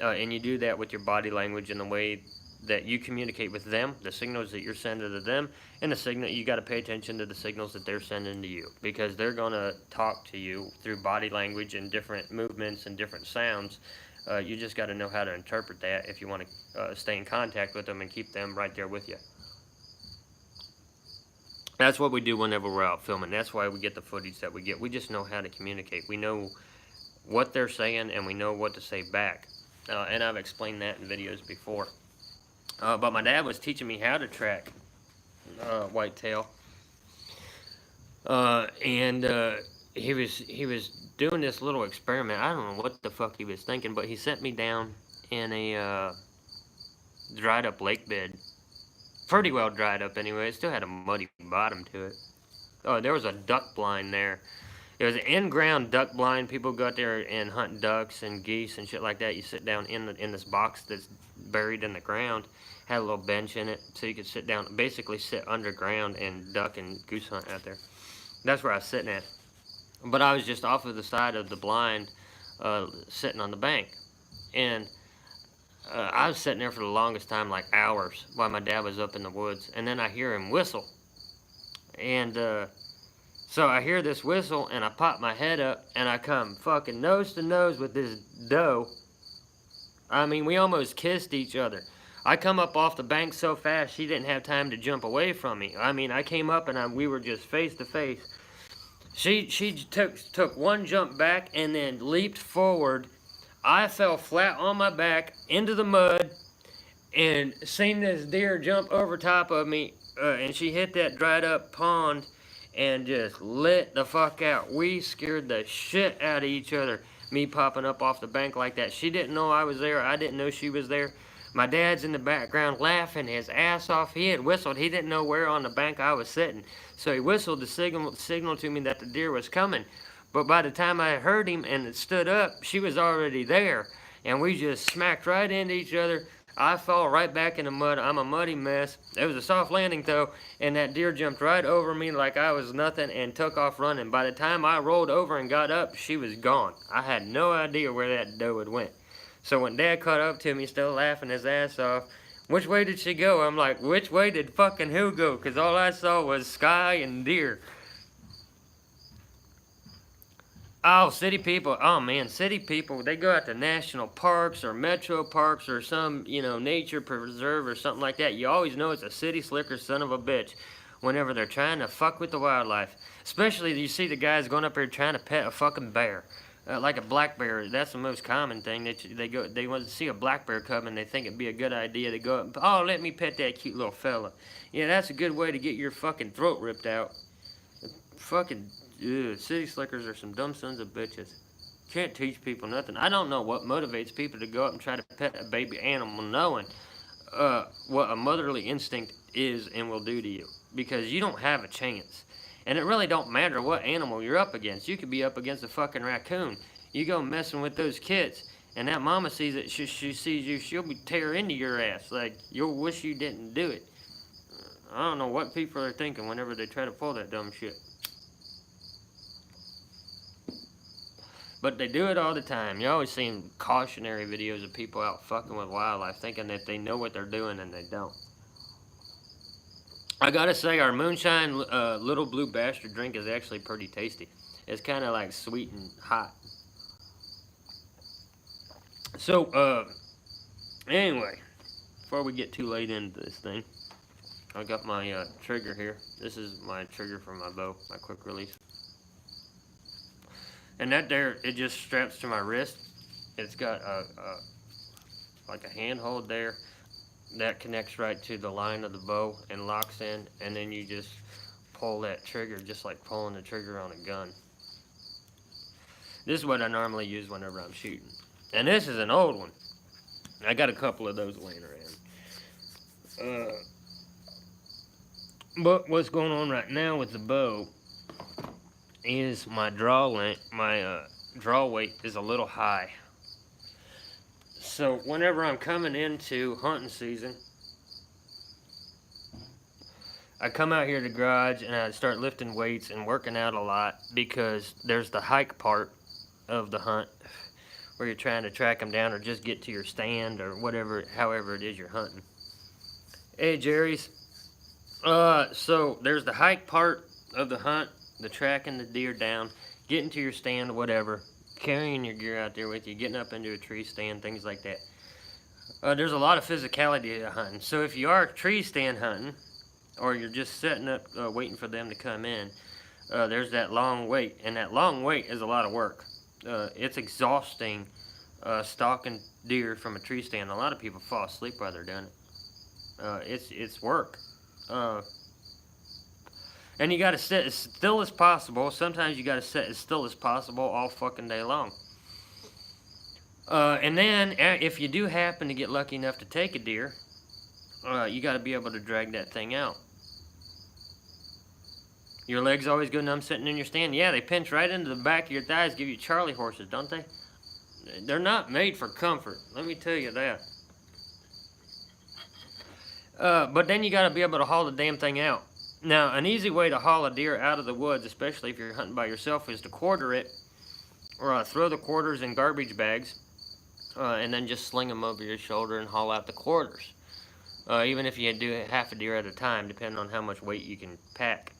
And you do that with your body language and the way that you communicate with them, the signals that you're sending to them, and the signal you got to pay attention to the signals that they're sending to you, because they're going to talk to you through body language and different movements and different sounds. You just got to know how to interpret that if you want to stay in contact with them and keep them right there with you. That's what we do whenever we're out filming. That's why we get the footage that we get. We just know how to communicate. We know what they're saying and we know what to say back. And I've explained that in videos before. But my dad was teaching me how to track whitetail. And he was doing this little experiment. I don't know what the fuck he was thinking, but he sent me down in a dried up lake bed. Pretty well dried up anyway. It still had a muddy bottom to it. Oh, there was a duck blind there. It was an in-ground duck blind. People go out there and hunt ducks and geese and shit like that. You sit down in this box that's buried in the ground. Had a little bench in it so you could sit down, basically sit underground and duck and goose hunt out there. That's where I was sitting at. But I was just off of the side of the blind, sitting on the bank. And I was sitting there for the longest time, like hours, while my dad was up in the woods. And then I hear him whistle. And so I hear this whistle, and I pop my head up, and I come fucking nose to nose with this doe. I mean, we almost kissed each other. I come up off the bank so fast, she didn't have time to jump away from me. I mean, I came up and we were just face to face. She took one jump back and then leaped forward. I fell flat on my back into the mud and seen this deer jump over top of me, and she hit that dried up pond and just lit the fuck out. We scared the shit out of each other, me popping up off the bank like that. She didn't know I was there. I didn't know she was there. My dad's in the background laughing his ass off. He had whistled. He didn't know where on the bank I was sitting. So he whistled to signal to me that the deer was coming. But by the time I heard him and it stood up, she was already there. And we just smacked right into each other. I fell right back in the mud. I'm a muddy mess. It was a soft landing though, and that deer jumped right over me like I was nothing and took off running. By the time I rolled over and got up, she was gone. I had no idea where that doe had went. So when Dad caught up to me, still laughing his ass off, which way did she go? I'm like, which way did fucking who go? Because all I saw was sky and deer. Oh, city people. Oh, man, city people, they go out to national parks or metro parks or some, nature preserve or something like that. You always know it's a city slicker son of a bitch whenever they're trying to fuck with the wildlife. Especially you see the guys going up here trying to pet a fucking bear. Like a black bear, that's the most common thing. They want to see a black bear come and they think it'd be a good idea to go up, oh, let me pet that cute little fella. Yeah, that's a good way to get your fucking throat ripped out. Fucking city slickers are some dumb sons of bitches. Can't teach people nothing. I don't know what motivates people to go up and try to pet a baby animal knowing what a motherly instinct is and will do to you. Because you don't have a chance. And it really don't matter what animal you're up against. You could be up against a fucking raccoon. You go messing with those kids, and that mama sees it, she sees you, she'll be tear into your ass. Like, you'll wish you didn't do it. I don't know what people are thinking whenever they try to pull that dumb shit. But they do it all the time. You always see cautionary videos of people out fucking with wildlife, thinking that they know what they're doing, and they don't. I gotta say, our Moonshine Little Blue Bastard drink is actually pretty tasty. It's kind of like sweet and hot. So, anyway, before we get too late into this thing, I got my trigger here. This is my trigger for my bow, my quick release. And that there, it just straps to my wrist. It's got like a handhold there. That connects right to the line of the bow and locks in, and then you just pull that trigger just like pulling the trigger on a gun. This is what I normally use whenever I'm shooting. And this is an old one. I got a couple of those laying around. But what's going on right now with the bow is my draw length, my draw weight is a little high. So whenever I'm coming into hunting season, I come out here to the garage and I start lifting weights and working out a lot because there's the hike part of the hunt where you're trying to track them down or just get to your stand or whatever, however it is you're hunting. Hey, Jerry's. So there's the hike part of the hunt, the tracking the deer down, getting to your stand, whatever. Carrying your gear out there with you, getting up into a tree stand, things like that. There's a lot of physicality to hunting. So if you are tree stand hunting, or you're just setting up, waiting for them to come in, there's that long wait. And that long wait is a lot of work. It's exhausting stalking deer from a tree stand. A lot of people fall asleep while they're doing it. It's work. And you gotta sit as still as possible. Sometimes you gotta sit as still as possible all fucking day long. And then, if you do happen to get lucky enough to take a deer, you gotta be able to drag that thing out. Your legs always go numb sitting in your stand. Yeah, they pinch right into the back of your thighs, give you Charlie horses, don't they? They're not made for comfort, let me tell you that. But then you got to be able to haul the damn thing out. Now, an easy way to haul a deer out of the woods, especially if you're hunting by yourself, is to quarter it, or throw the quarters in garbage bags, and then just sling them over your shoulder and haul out the quarters. Even if you do half a deer at a time, depending on how much weight you can pack.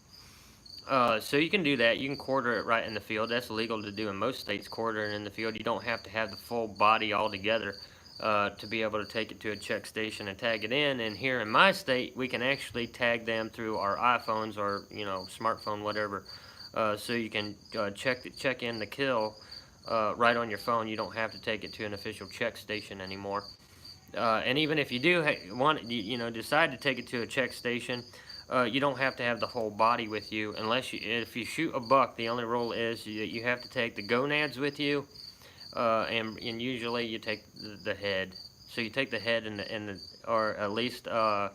So you can do that. You can quarter it right in the field. That's legal to do in most states, quarter it in the field. You don't have to have the full body all together to be able to take it to a check station and tag it in. And here in my state, we can actually tag them through our iPhones or, smartphone, whatever. So you can check in the kill right on your phone. You don't have to take it to an official check station anymore. And even if you do decide to take it to a check station, you don't have to have the whole body with you. If you shoot a buck, the only rule is you have to take the gonads with you, and usually you take the head. So you take the head or at least the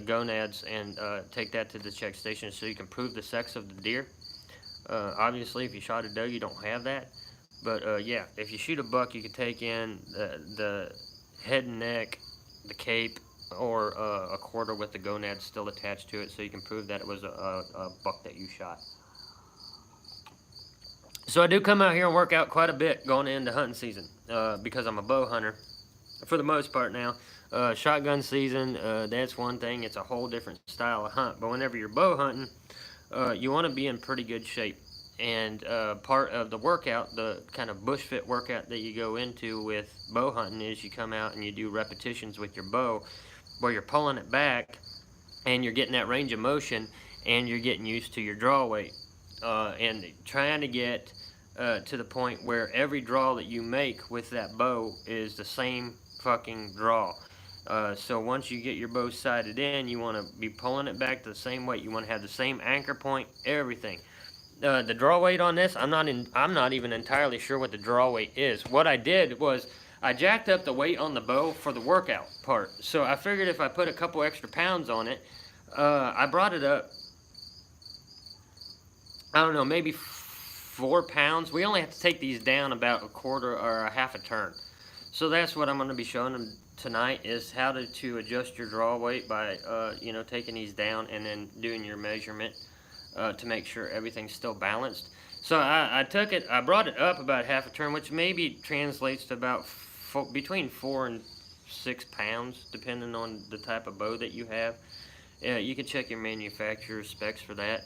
gonads, and take that to the check station so you can prove the sex of the deer. Obviously, if you shot a doe, you don't have that. But yeah, if you shoot a buck, you can take in the head and neck, the cape, or a quarter with the gonads still attached to it, so you can prove that it was a buck that you shot. So I do come out here and work out quite a bit going into hunting season, because I'm a bow hunter for the most part now. Shotgun season, that's one thing. It's a whole different style of hunt. But whenever you're bow hunting, you want to be in pretty good shape. And part of the workout, the kind of bush fit workout that you go into with bow hunting, is you come out and you do repetitions with your bow where you're pulling it back and you're getting that range of motion and you're getting used to your draw weight. And trying to get to the point where every draw that you make with that bow is the same fucking draw. So once you get your bow sighted in, you want to be pulling it back to the same weight. You want to have the same anchor point, everything. The draw weight on this, I'm not even entirely sure what the draw weight is. What I did was I jacked up the weight on the bow for the workout part. So I figured if I put a couple extra pounds on it, I brought it up, I don't know, maybe 4 pounds. We only have to take these down about a quarter or a half a turn. So that's what I'm going to be showing them tonight, is how to adjust your draw weight by taking these down and then doing your measurement to make sure everything's still balanced. So I brought it up about half a turn, which maybe translates to about between 4 and 6 pounds, depending on the type of bow that you have. You can check your manufacturer's specs for that.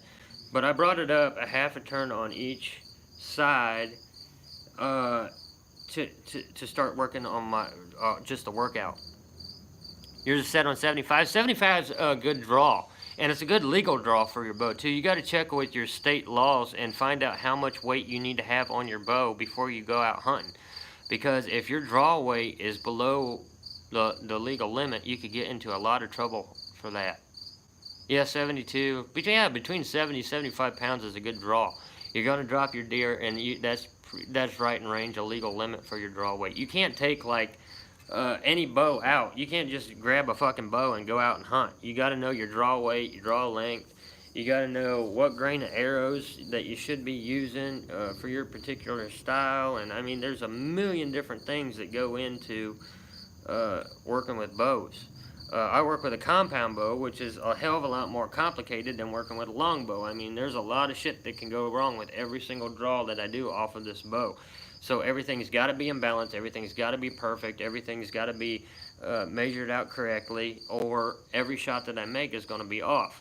But I brought it up a half a turn on each side to start working on my just the workout. Yours is set on 75. 75 is a good draw. And it's a good legal draw for your bow, too. You got to check with your state laws and find out how much weight you need to have on your bow before you go out hunting. Because if your draw weight is below the legal limit, you could get into a lot of trouble for that. Yeah, 72. Between 70 and 75 pounds is a good draw. You're going to drop your deer, and that's right in range of legal limit for your draw weight. You can't take, any bow out. You can't just grab a fucking bow and go out and hunt. You got to know your draw weight, your draw length. You got to know what grain of arrows that you should be using for your particular style. And I mean, there's a million different things that go into working with bows. I work with a compound bow, which is a hell of a lot more complicated than working with a long bow. I mean, there's a lot of shit that can go wrong with every single draw that I do off of this bow. So everything's got to be in balance, everything's got to be perfect, everything's got to be measured out correctly, or every shot that I make is going to be off.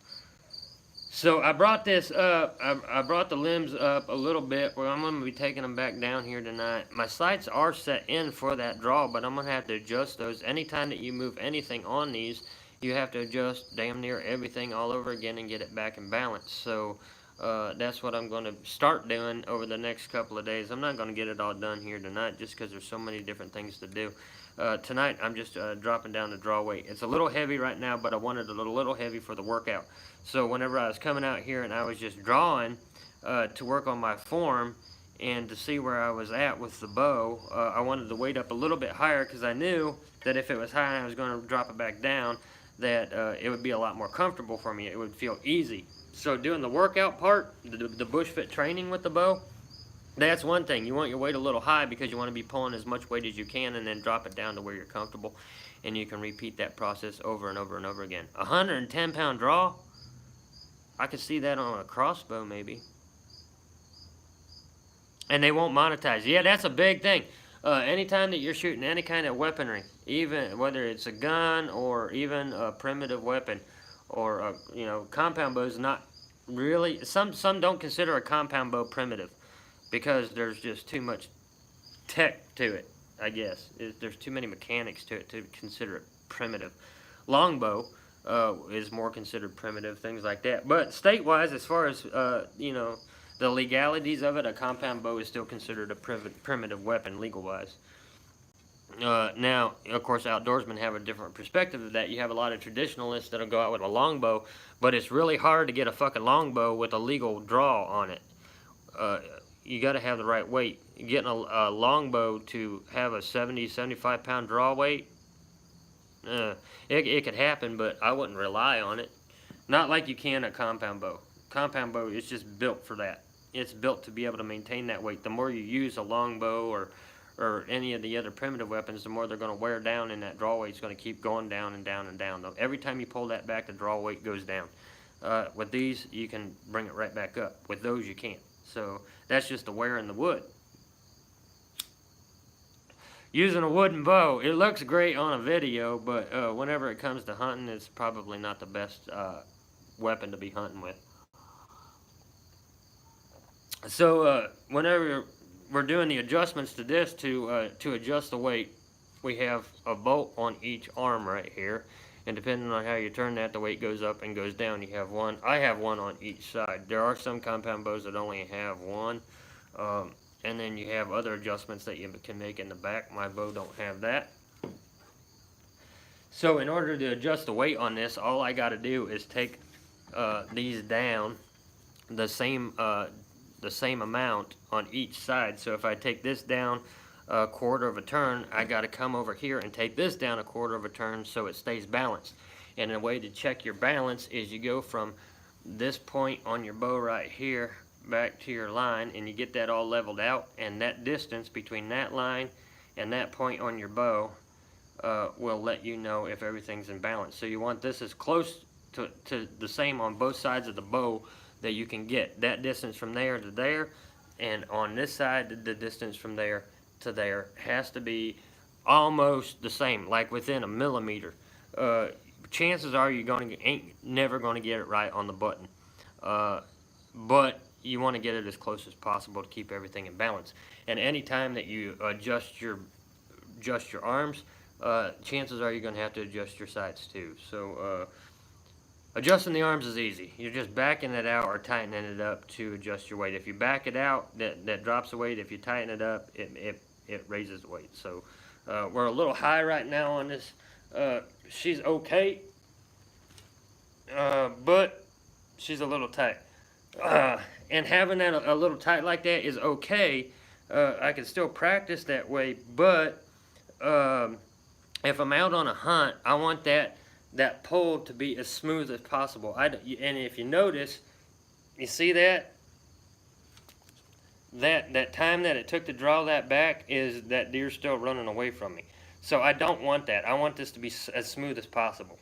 So I brought this up, I brought the limbs up a little bit, where I'm going to be taking them back down here tonight. My sights are set in for that draw, but I'm going to have to adjust those. Anytime that you move anything on these, you have to adjust damn near everything all over again and get it back in balance. So that's what I'm going to start doing over the next couple of days. I'm not going to get it all done here tonight just because there's so many different things to do. Tonight I'm just dropping down the draw weight. It's a little heavy right now, but I wanted it a little heavy for the workout. So whenever I was coming out here and I was just drawing to work on my form and to see where I was at with the bow, I wanted the weight up a little bit higher because I knew that if it was high and I was going to drop it back down, that it would be a lot more comfortable for me. It would feel easy. So doing the workout part, the bush fit training with the bow, that's one thing. You want your weight a little high because you want to be pulling as much weight as you can and then drop it down to where you're comfortable. and you can repeat that process over and over and over again. 110-pound draw, I could see that on a crossbow maybe. And they won't monetize. Yeah, that's a big thing. Anytime that you're shooting any kind of weaponry, even whether it's a gun or even a primitive weapon, or a, you know, compound bow is not really. Some don't consider a compound bow primitive because there's just too much tech to it. I guess there's too many mechanics to it to consider it primitive. Longbow is more considered primitive, things like that. But state-wise, as far as you know, the legalities of it, a compound bow is still considered a primitive weapon, legal-wise. Now, of course, outdoorsmen have a different perspective of that. You have a lot of traditionalists that'll go out with a longbow, but it's really hard to get a fucking longbow with a legal draw on it. You got to have the right weight. Getting a longbow to have a 70, 75-pound draw weight, it could happen, but I wouldn't rely on it. Not like you can a compound bow. Compound bow is just built for that. It's built to be able to maintain that weight. The more you use a longbow or any of the other primitive weapons, the more they're going to wear down, and that draw weight's going to keep going down and down and down. Every time you pull that back, the draw weight goes down. With these, you can bring it right back up. With those, you can't. So that's just the wear in the wood. Using a wooden bow, it looks great on a video, but whenever it comes to hunting, it's probably not the best weapon to be hunting with. So whenever we're doing the adjustments to this to adjust the weight, we have a bolt on each arm right here, and depending on how you turn that, the weight goes up and goes down. You have one. I have one on each side. There are some compound bows that only have one, and then you have other adjustments that you can make in the back. My bow don't have that. So in order to adjust the weight on this, all I got to do is take these down the same amount on each side. So if I take this down a quarter of a turn, I got to come over here and take this down a quarter of a turn so it stays balanced. And a way to check your balance is you go from this point on your bow right here back to your line, and you get that all leveled out, and that distance between that line and that point on your bow will let you know if everything's in balance. So you want this as close to the same on both sides of the bow that you can get. That distance from there to there, and on this side, the distance from there to there has to be almost the same, like within a millimeter. Chances are you ain't never going to get it right on the button, but you want to get it as close as possible to keep everything in balance. And anytime that you adjust your arms, chances are you're going to have to adjust your sights too. So adjusting the arms is easy. You're just backing it out or tightening it up to adjust your weight. If you back it out, that drops the weight. If you tighten it up, it raises the weight. So we're a little high right now on this. She's okay, but she's a little tight. And having that a little tight like that is okay. I can still practice that way, but if I'm out on a hunt, I want that pull to be as smooth as possible. And if you notice, you see that time that it took to draw that back is that deer still running away from me. So I don't want that. I want this to be as smooth as possible.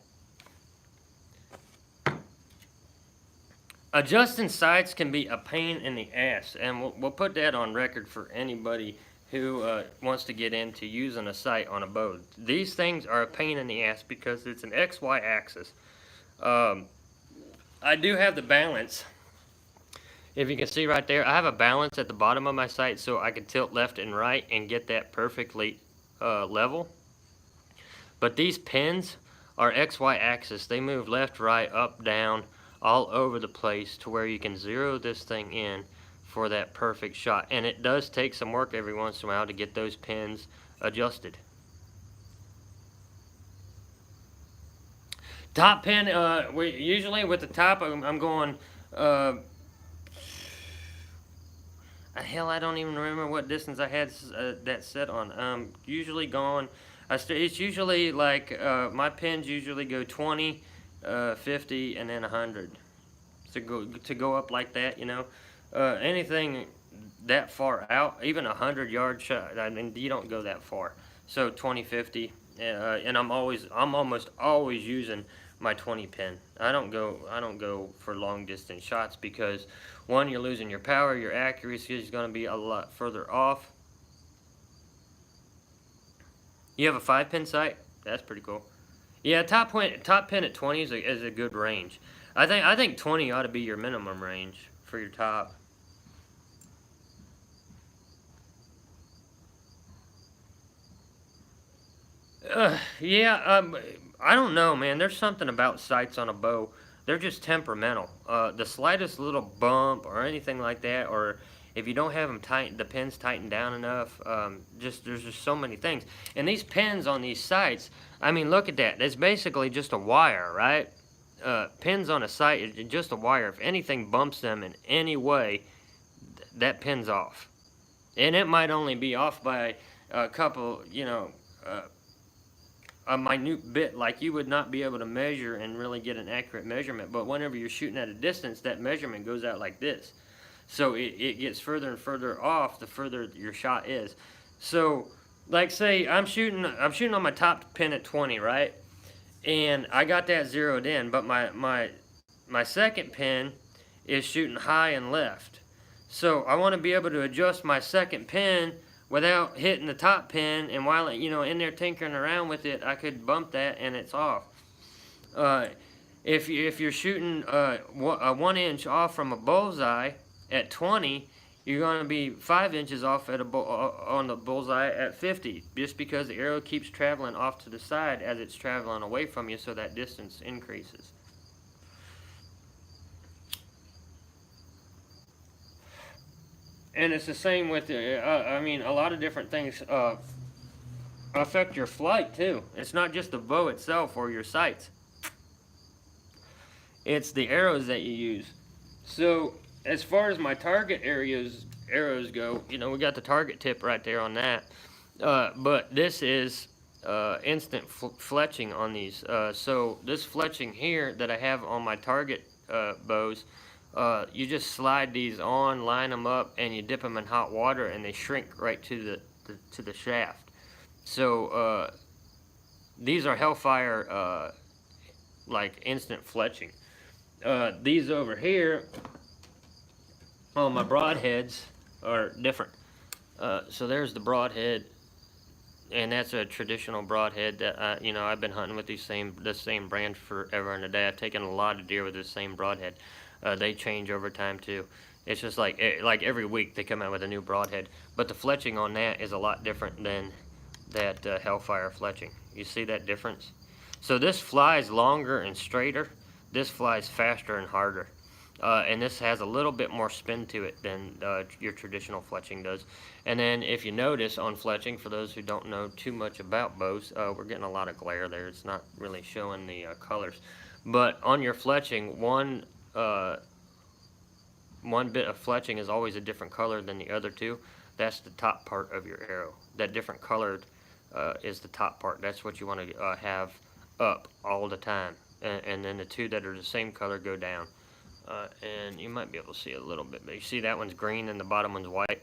Adjusting sights can be a pain in the ass, and we'll put that on record for anybody who wants to get into using a sight on a bow. These things are a pain in the ass because it's an XY axis. I do have the balance. If you can see right there, I have a balance at the bottom of my sight so I can tilt left and right and get that perfectly level. But these pins are XY axis. They move left, right, up, down, all over the place to where you can zero this thing in for that perfect shot. And it does take some work every once in a while to get those pins adjusted. Top pin, usually with the top, I'm going, hell, I don't even remember what distance I had that set on. Usually going, it's usually like, my pins usually go 20, 50, and then 100 to go up like that, you know. Anything that far out, even 100-yard shot, I mean, you don't go that far. So 20, 50, and I'm almost always using my 20 pin. I don't go for long distance shots because one, you're losing your power, your accuracy is going to be a lot further off. You have a 5-pin sight? That's pretty cool. Yeah, top pin at 20 is a good range. I think 20 ought to be your minimum range for your top. Yeah, I don't know, man. There's something about sights on a bow. They're just temperamental. The slightest little bump or anything like that, or if you don't have them the pins tightened down enough, there's just so many things. And these pins on these sights, I mean, look at that. It's basically just a wire, right? Pins on a sight is just a wire. If anything bumps them in any way, that pin's off. And it might only be off by a couple, a minute bit, like you would not be able to measure and really get an accurate measurement. But whenever you're shooting at a distance, that measurement goes out like this. So it gets further and further off the further your shot is. So, like say I'm shooting on my top pin at 20, right? And I got that zeroed in, but my second pin is shooting high and left. So I want to be able to adjust my second pin without hitting the top pin, and while in there tinkering around with it, I could bump that and it's off. If you're shooting a 1 inch off from a bullseye at 20, you're going to be 5 inches off on the bullseye at 50, just because the arrow keeps traveling off to the side as it's traveling away from you, so that distance increases. And it's the same with, I mean, a lot of different things affect your flight too. It's not just the bow itself or your sights. It's the arrows that you use. So as far as my target arrows go, we got the target tip right there on that. But this is instant fletching on these. So this fletching here that I have on my target bows, you just slide these on, line them up, and you dip them in hot water, and they shrink right to the shaft. So these are Hellfire like instant fletching. These over here on my broadheads are different. So there's the broadhead, and that's a traditional broadhead that I've been hunting with the same brand forever and a day. I've taken a lot of deer with this same broadhead. They change over time too. It's just like every week they come out with a new broadhead. But the fletching on that is a lot different than that Hellfire fletching. You see that difference? So this flies longer and straighter. This flies faster and harder. And this has a little bit more spin to it than your traditional fletching does. And then if you notice on fletching, for those who don't know too much about bows, we're getting a lot of glare there. It's not really showing the colors. But on your fletching, one bit of fletching is always a different color than the other two. That's the top part of your arrow. That different colored is the top part. That's what you want to have up all the time. And then the two that are the same color go down. And you might be able to see a little bit, but you see that one's green and the bottom one's white.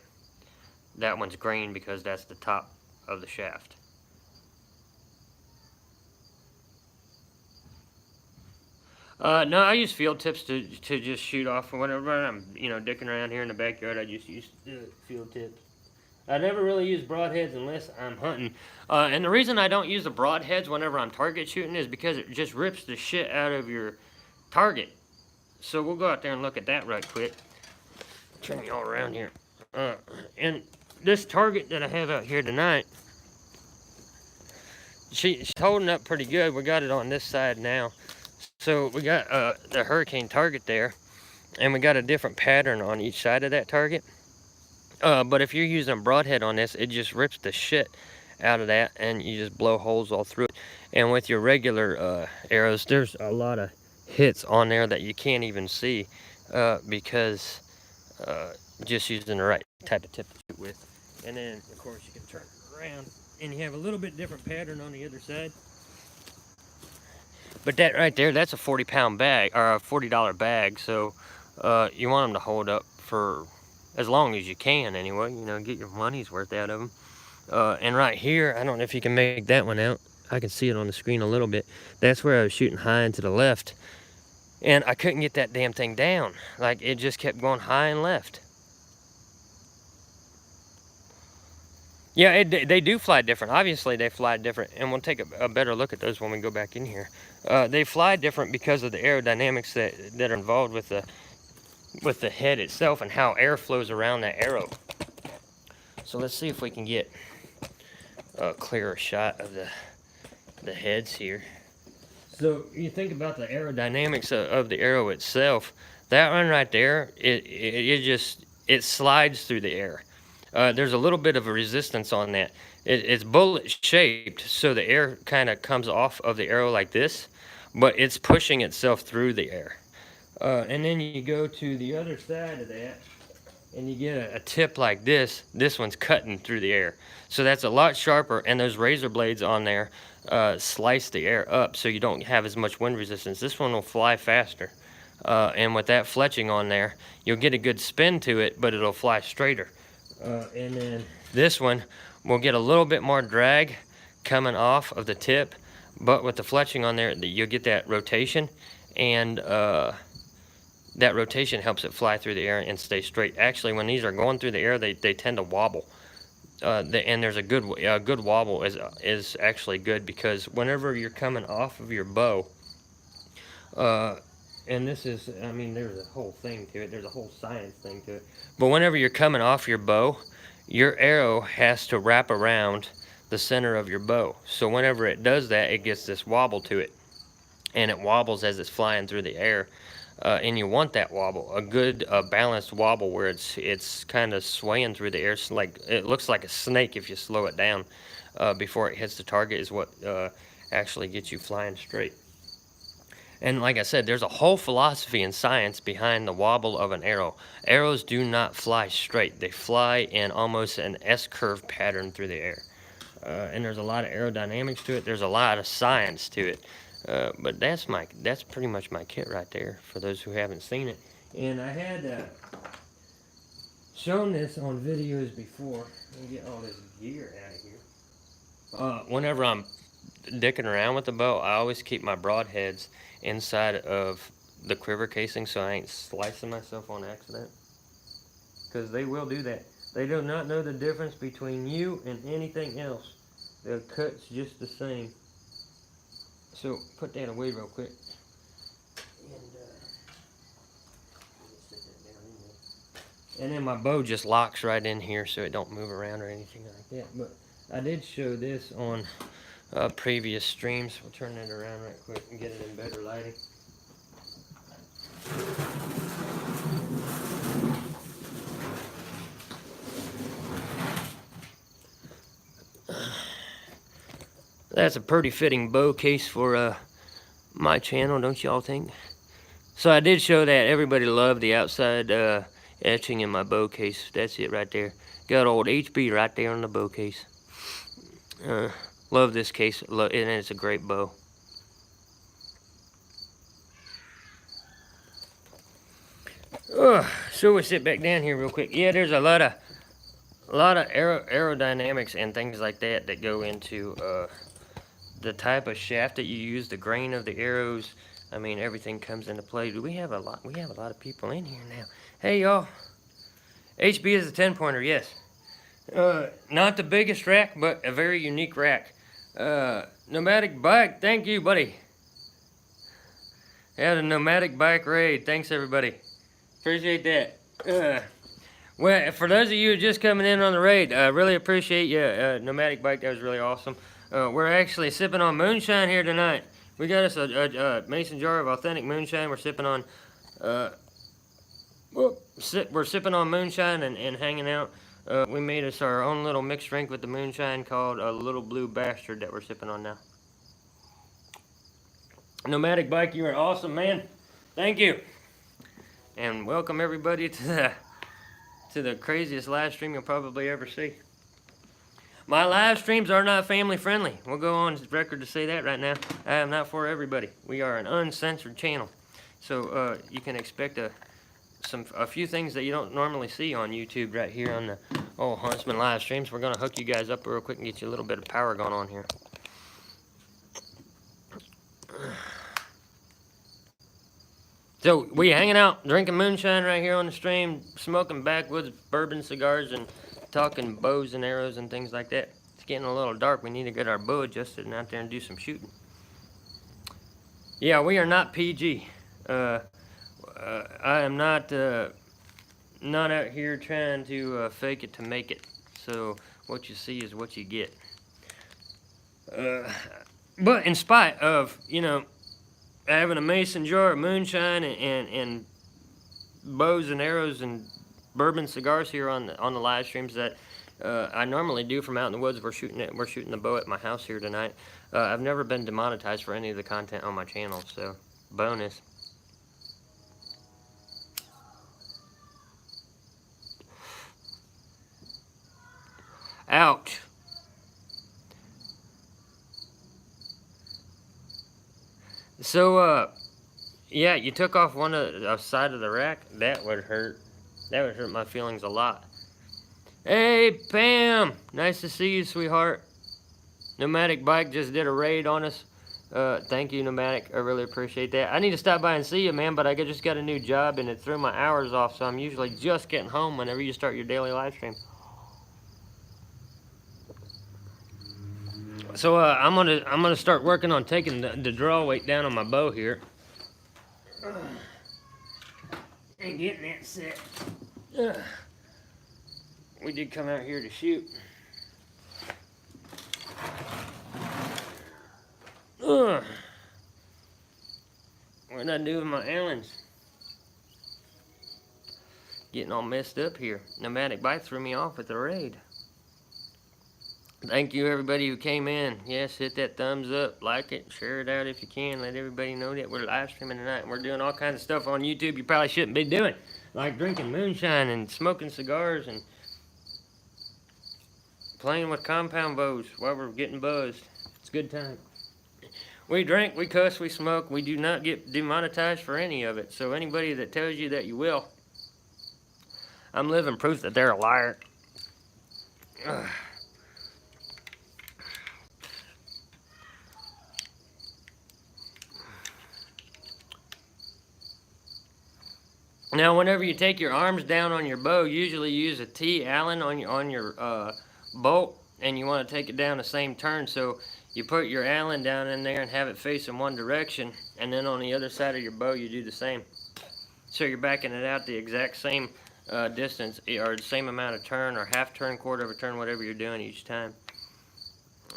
That one's green because that's the top of the shaft. No, I use field tips to just shoot off whenever I'm dicking around here in the backyard. I just use field tips. I never really use broadheads unless I'm hunting. And the reason I don't use the broadheads whenever I'm target shooting is because it just rips the shit out of your target. So we'll go out there and look at that right quick. Turn you all around here. And this target that I have out here tonight, she's holding up pretty good. We got it on this side now. So we got the Hurricane target there, and we got a different pattern on each side of that target. But if you're using a broadhead on this, it just rips the shit out of that, and you just blow holes all through it. And with your regular arrows, there's a lot of hits on there that you can't even see because just using the right type of tip to shoot with. And then, of course, you can turn it around, and you have a little bit different pattern on the other side. But that right there, that's a 40-pound bag, or a $40 bag. So you want them to hold up for as long as you can anyway, get your money's worth out of them. And right here, I don't know if you can make that one out. I can see it on the screen a little bit. That's where I was shooting high and to the left. And I couldn't get that damn thing down. Like, it just kept going high and left. Yeah, they do fly different. Obviously, they fly different. And we'll take a better look at those when we go back in here. They fly different because of the aerodynamics that are involved with the head itself and how air flows around that arrow. So let's see if we can get a clearer shot of the heads here. So you think about the aerodynamics of the arrow itself. That one right there, it slides through the air. There's a little bit of a resistance on that. It's bullet shaped, so the air kind of comes off of the arrow like this, but it's pushing itself through the air. And then you go to the other side of that, and you get a tip like this. This one's cutting through the air. So that's a lot sharper, and those razor blades on there slice the air up so you don't have as much wind resistance. This one will fly faster. And with that fletching on there, you'll get a good spin to it, but it'll fly straighter. And then this one will get a little bit more drag coming off of the tip, but with the fletching on there, you'll get that rotation, and that rotation helps it fly through the air and stay straight. Actually, when these are going through the air, they tend to wobble. And there's a good wobble is actually good, because whenever you're coming off of your bow, and this is, I mean, there's a whole thing to it. There's a whole science thing to it. But whenever you're coming off your bow, your arrow has to wrap around the center of your bow. So whenever it does that, it gets this wobble to it. And it wobbles as it's flying through the air. And you want that wobble, a good balanced wobble where it's kind of swaying through the air. It's like, it looks like a snake if you slow it down before it hits the target, is what actually gets you flying straight. And like I said, there's a whole philosophy and science behind the wobble of an arrow. Arrows do not fly straight. They fly in almost an S-curve pattern through the air. And there's a lot of aerodynamics to it. There's a lot of science to it. But that's pretty much my kit right there, for those who haven't seen it. And I had shown this on videos before. Let me get all this gear out of here. Whenever I'm dicking around with the bow, I always keep my broadheads inside of the quiver casing so I ain't slicing myself on accident, because they will do that. They do not know the difference between you and anything else. They'll cut's just the same. So put that away real quick. And then my bow just locks right in here so it don't move around or anything like that. But I did show this on previous streams. We'll turn that around right quick and get it in better lighting. That's a pretty fitting bow case for my channel, don't y'all think? So I did show that. Everybody loved the outside etching in my bow case. That's it right there. Got old HB right there on the bow case. Love this case, and it's a great bow. So we sit back down here real quick. Yeah, there's a lot of aerodynamics and things like that go into the type of shaft that you use, the grain of the arrows. I mean, everything comes into play. We have a lot of people in here now. Hey, y'all. HB is a 10-pointer, yes. Not the biggest rack, but a very unique rack. Nomadic bike, thank you, buddy. Yeah, the nomadic bike raid. Thanks, everybody. Appreciate that. Well, for those of you just coming in on the raid, I really appreciate you. Nomadic bike, that was really awesome. We're actually sipping on moonshine here tonight. We got us a mason jar of authentic moonshine. We're sipping on, we're sipping on moonshine and hanging out. We made us our own little mixed drink with the moonshine called a Little Blue Bastard that we're sipping on now. Nomadic bike, you are awesome, man. Thank you. And welcome everybody to the craziest live stream you'll probably ever see. My live streams are not family friendly. We'll go on record to say that right now. I am not for everybody. We are an uncensored channel. So you can expect a few things that you don't normally see on YouTube right here on the Huntsman live streams. We're going to hook you guys up real quick and get you a little bit of power going on here. So we hanging out, drinking moonshine right here on the stream, smoking backwoods bourbon cigars, and talking bows and arrows and things like that. It's getting a little dark. We need to get our bow adjusted and out there and do some shooting. Yeah, we are not PG. I am not out here trying to fake it to make it. So what you see is what you get. But in spite of, you know, having a mason jar of moonshine and bows and arrows and bourbon cigars here on the live streams that I normally do from out in the woods. We're shooting the bow at my house here tonight. I've never been demonetized for any of the content on my channel, so bonus. Ouch. So, yeah, you took off one of the side of the rack. That would hurt. That would hurt my feelings a lot. Hey, Pam. Nice to see you, sweetheart. Nomadic Bike just did a raid on us. Thank you, Nomadic. I really appreciate that. I need to stop by and see you, man, but I just got a new job, and it threw my hours off, so I'm usually just getting home whenever you start your daily live stream. So I'm gonna start working on taking the draw weight down on my bow here. And getting that set. We did come out here to shoot. What did I do with my Allens? Getting all messed up here. Nomadic Bike threw me off at the raid. Thank you, everybody who came in. Yes, hit that thumbs up, like it, share it out if you can. Let everybody know that we're live streaming tonight and we're doing all kinds of stuff on YouTube you probably shouldn't be doing, like drinking moonshine and smoking cigars and playing with compound bows while we're getting buzzed. It's a good time. We drink, we cuss, we smoke. We do not get demonetized for any of it. So anybody that tells you that you will, I'm living proof that they're a liar. Ugh. Now, whenever you take your arms down on your bow, usually use a T Allen on your bolt, and you want to take it down the same turn. So you put your Allen down in there and have it face in one direction, and then on the other side of your bow, you do the same. So you're backing it out the exact same distance, or the same amount of turn, or half turn, quarter of a turn, whatever you're doing each time.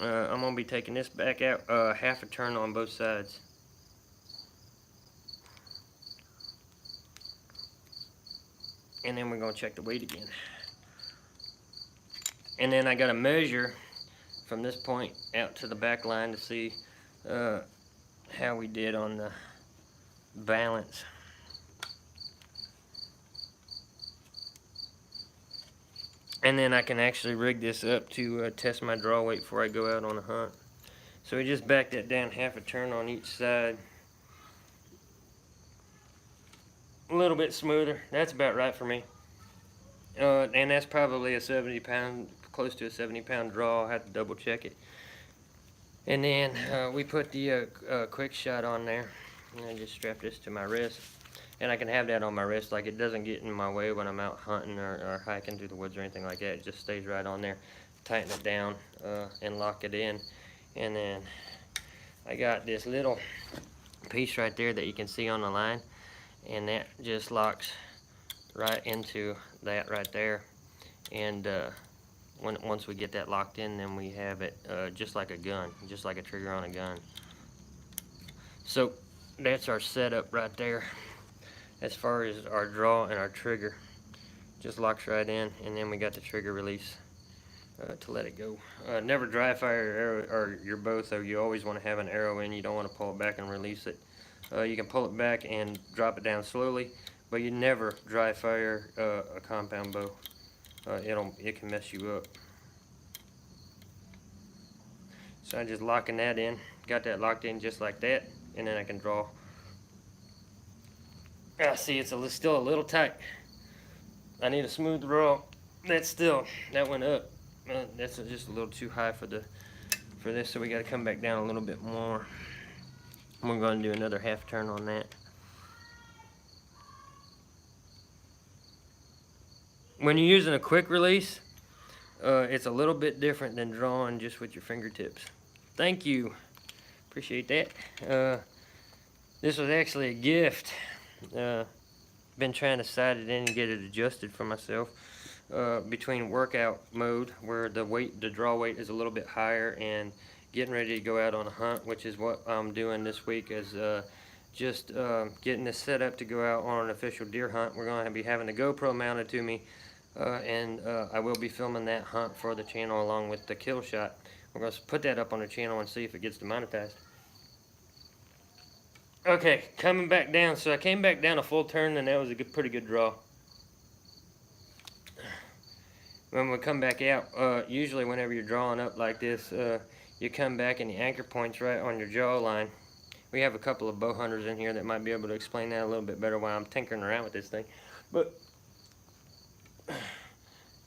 I'm going to be taking this back out half a turn on both sides. And then we're going to check the weight again. And then I got to measure from this point out to the back line to see how we did on the balance. And then I can actually rig this up to test my draw weight before I go out on a hunt. So we just backed that down half a turn on each side. A little bit smoother. That's about right for me. And that's probably a 70 pound, close to a 70 pound draw. I'll have to double check it. And then we put the quick shot on there. And I just strap this to my wrist. And I can have that on my wrist, like it doesn't get in my way when I'm out hunting or hiking through the woods or anything like that. It just stays right on there. Tighten it down and lock it in. And then I got this little piece right there that you can see on the line. And that just locks right into that right there. And once we get that locked in, then we have it just like a gun, just like a trigger on a gun. So that's our setup right there. As far as our draw and our trigger, just locks right in, and then we got the trigger release to let it go. Never dry fire your arrow or your bow, though. You always want to have an arrow in. You don't want to pull it back and release it. You can pull it back and drop it down slowly, but you never dry fire a compound bow. It can mess you up. So I'm just locking that in. Got that locked in just like that, and then I can draw. See, it's still a little tight. I need a smooth draw. That went up. That's just a little too high for this, so we got to come back down a little bit more. We're going to do another half turn on that. when you're using a quick release, it's a little bit different than drawing just with your fingertips. Thank you. Appreciate that. This was actually a gift. Been trying to sight it in and get it adjusted for myself. Between workout mode, where the draw weight is a little bit higher, and getting ready to go out on a hunt, which is what I'm doing this week, is just getting this set up to go out on an official deer hunt. We're going to be having the GoPro mounted to me, and I will be filming that hunt for the channel along with the kill shot. We're going to put that up on the channel and see if it gets demonetized. Okay, coming back down. So I came back down a full turn, and that was a pretty good draw. When we come back out, usually whenever you're drawing up like this, you come back and the anchor point's right on your jaw line. We have a couple of bow hunters in here that might be able to explain that a little bit better while I'm tinkering around with this thing. But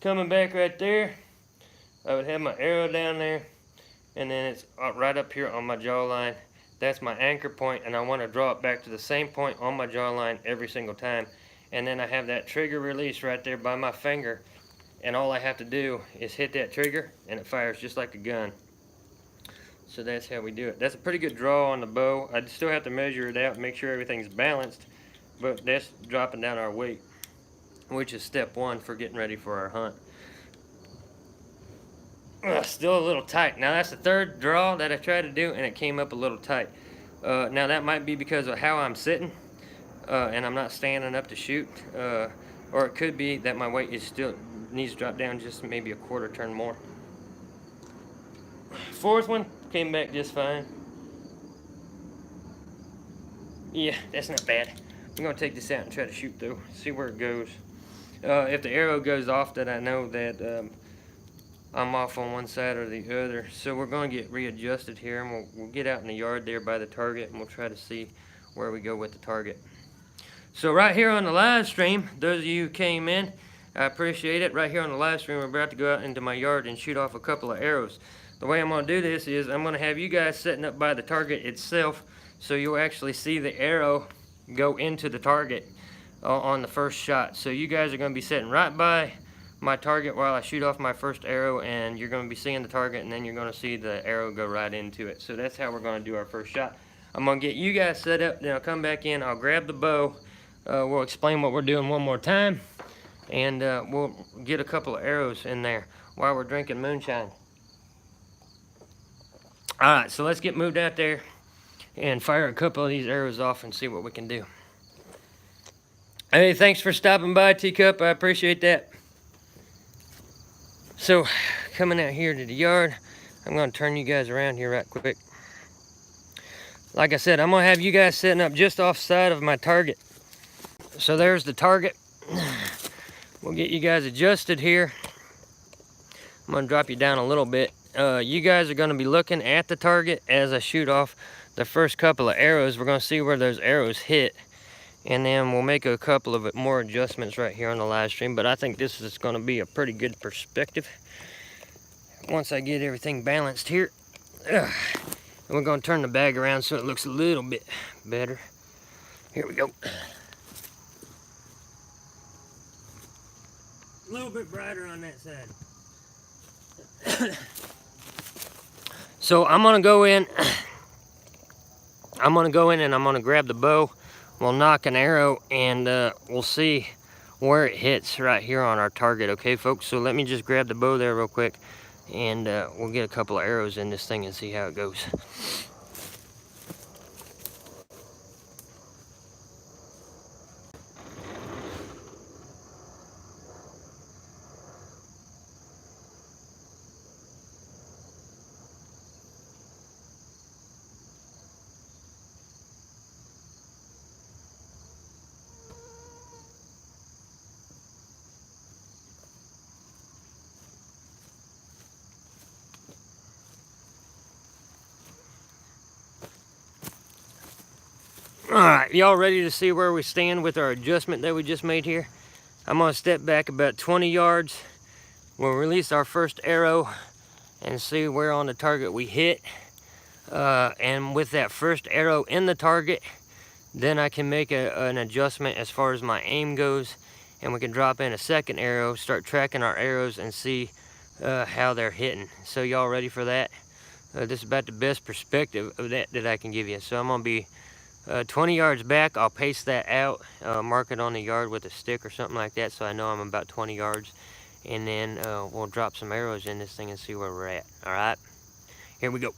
coming back right there, I would have my arrow down there, and then it's right up here on my jaw line. That's my anchor point, and I want to draw it back to the same point on my jaw line every single time. And then I have that trigger release right there by my finger, and all I have to do is hit that trigger and it fires just like a gun. So that's how we do it. That's a pretty good draw on the bow. I still have to measure it out and make sure everything's balanced, but that's dropping down our weight, which is step one for getting ready for our hunt. Still a little tight. Now that's the third draw that I tried to do, and it came up a little tight. Now that might be because of how I'm sitting, and I'm not standing up to shoot, or it could be that my weight is still needs to drop down just maybe a quarter turn more. Fourth one came back just fine. Yeah, that's not bad. I'm gonna take this out and try to shoot through, see where it goes. If the arrow goes off, then I know that I'm off on one side or the other. So we're going to get readjusted here, and we'll get out in the yard there by the target, and we'll try to see where we go with the target. So right here on the live stream, those of you who came in, I appreciate it. Right here on the live stream, we're about to go out into my yard and shoot off a couple of arrows. The way I'm going to do this is I'm going to have you guys setting up by the target itself, so you'll actually see the arrow go into the target on the first shot. So you guys are going to be sitting right by my target while I shoot off my first arrow, and you're going to be seeing the target, and then you're going to see the arrow go right into it. So that's how we're going to do our first shot. I'm going to get you guys set up, then I'll come back in, I'll grab the bow, we'll explain what we're doing one more time, and we'll get a couple of arrows in there while we're drinking moonshine. Alright, so let's get moved out there and fire a couple of these arrows off and see what we can do. Hey, thanks for stopping by, Teacup, I appreciate that. So, coming out here to the yard, I'm going to turn you guys around here right quick. Like I said, I'm going to have you guys sitting up just off side of my target. So there's the target. We'll get you guys adjusted here. I'm going to drop you down a little bit. You guys are going to be looking at the target as I shoot off the first couple of arrows. We're going to see where those arrows hit, and then we'll make a couple of more adjustments right here on the live stream. But I think this is going to be a pretty good perspective once I get everything balanced here. And we're going to turn the bag around so it looks a little bit better. Here we go. A little bit brighter on that side. So I'm going to go in. I'm going to go in and I'm going to grab the bow. We'll knock an arrow, and we'll see where it hits right here on our target. Okay, folks? So let me just grab the bow there real quick, and we'll get a couple of arrows in this thing and see how it goes. Alright, y'all ready to see where we stand with our adjustment that we just made here? I'm going to step back about 20 yards. We'll release our first arrow and see where on the target we hit. And with that first arrow in the target, then I can make an adjustment as far as my aim goes. and we can drop in a second arrow, start tracking our arrows, and see how they're hitting. So y'all ready for that? This is about the best perspective of that I can give you. So I'm gonna be 20 yards back. I'll pace that out, mark it on the yard with a stick or something like that, so I know I'm about 20 yards. And then we'll drop some arrows in this thing and see where we're at. All right, here we go.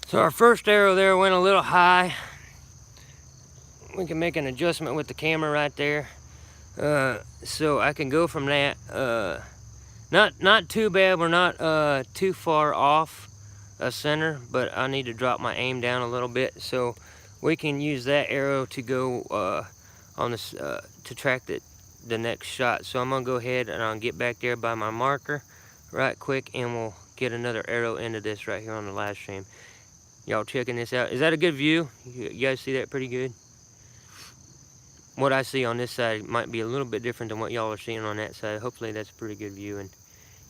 So our first arrow there went a little high. We can make an adjustment with the camera right there. So I can go from that. Not too bad. We're not too far off center, but I need to drop my aim down a little bit. So we can use that arrow to go on this to track the next shot. So I'm gonna go ahead and I'll get back there by my marker right quick, and we'll get another arrow into this right here on the live stream. Y'all checking this out? Is that a good view? You guys see that pretty good? What I see on this side might be a little bit different than what y'all are seeing on that side. Hopefully that's a pretty good view and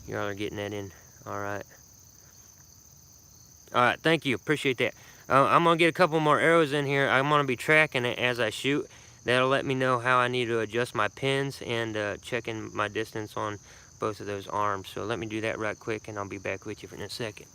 y'all are getting that in. All right. All right, thank you. Appreciate that. I'm gonna get a couple more arrows in here. I'm gonna be tracking it as I shoot. That'll let me know how I need to adjust my pins and checking my distance on both of those arms. So let me do that right quick and I'll be back with you in a second.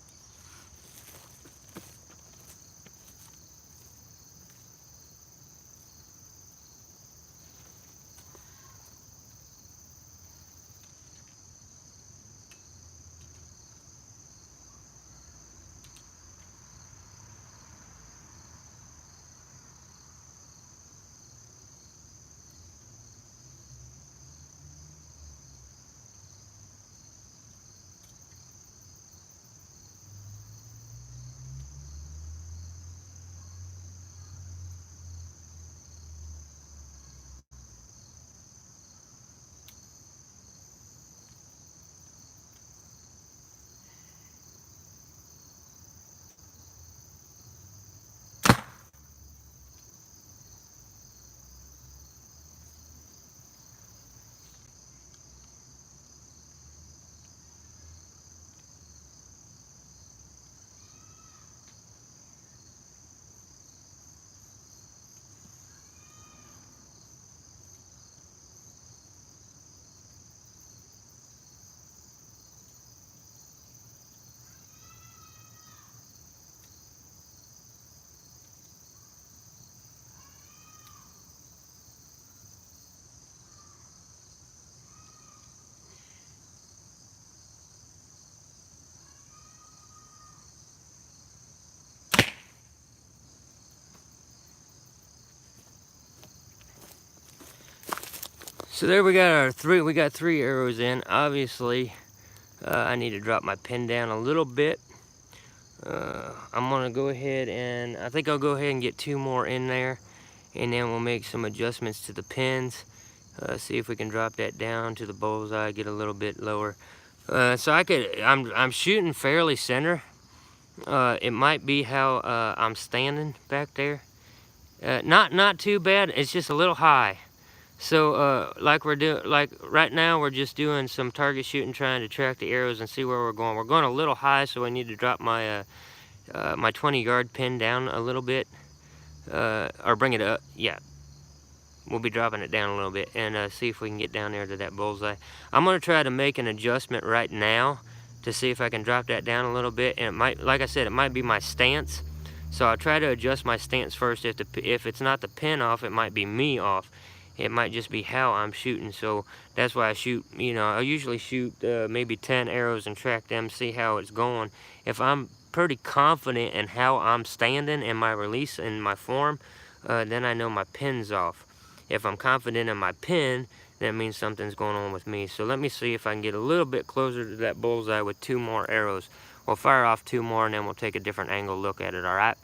So there we got three arrows in. Obviously, I need to drop my pin down a little bit. I'm gonna go ahead and I think I'll go ahead and get two more in there, and then we'll make some adjustments to the pins. See if we can drop that down to the bullseye, get a little bit lower. So I'm shooting fairly center. It might be how I'm standing back there. Not too bad. It's just a little high. So like right now we're just doing some target shooting, trying to track the arrows and see where we're going. We're going a little high, so I need to drop my my 20-yard pin down a little bit, or bring it up. Yeah, we'll be dropping it down a little bit and see if we can get down there to that bullseye. I'm gonna try to make an adjustment right now to see if I can drop that down a little bit, and it might, like I said, it might be my stance. So I try to adjust my stance first. If it's not the pin off, it might be me off. It might just be how I'm shooting. So that's why I shoot, you know, I usually shoot maybe 10 arrows and track them, see how it's going. If I'm pretty confident in how I'm standing and my release and my form, then I know my pin's off. If I'm confident in my pin, that means something's going on with me. So let me see if I can get a little bit closer to that bullseye with 2 more arrows. We'll fire off 2 more and then we'll take a different angle look at it, all right?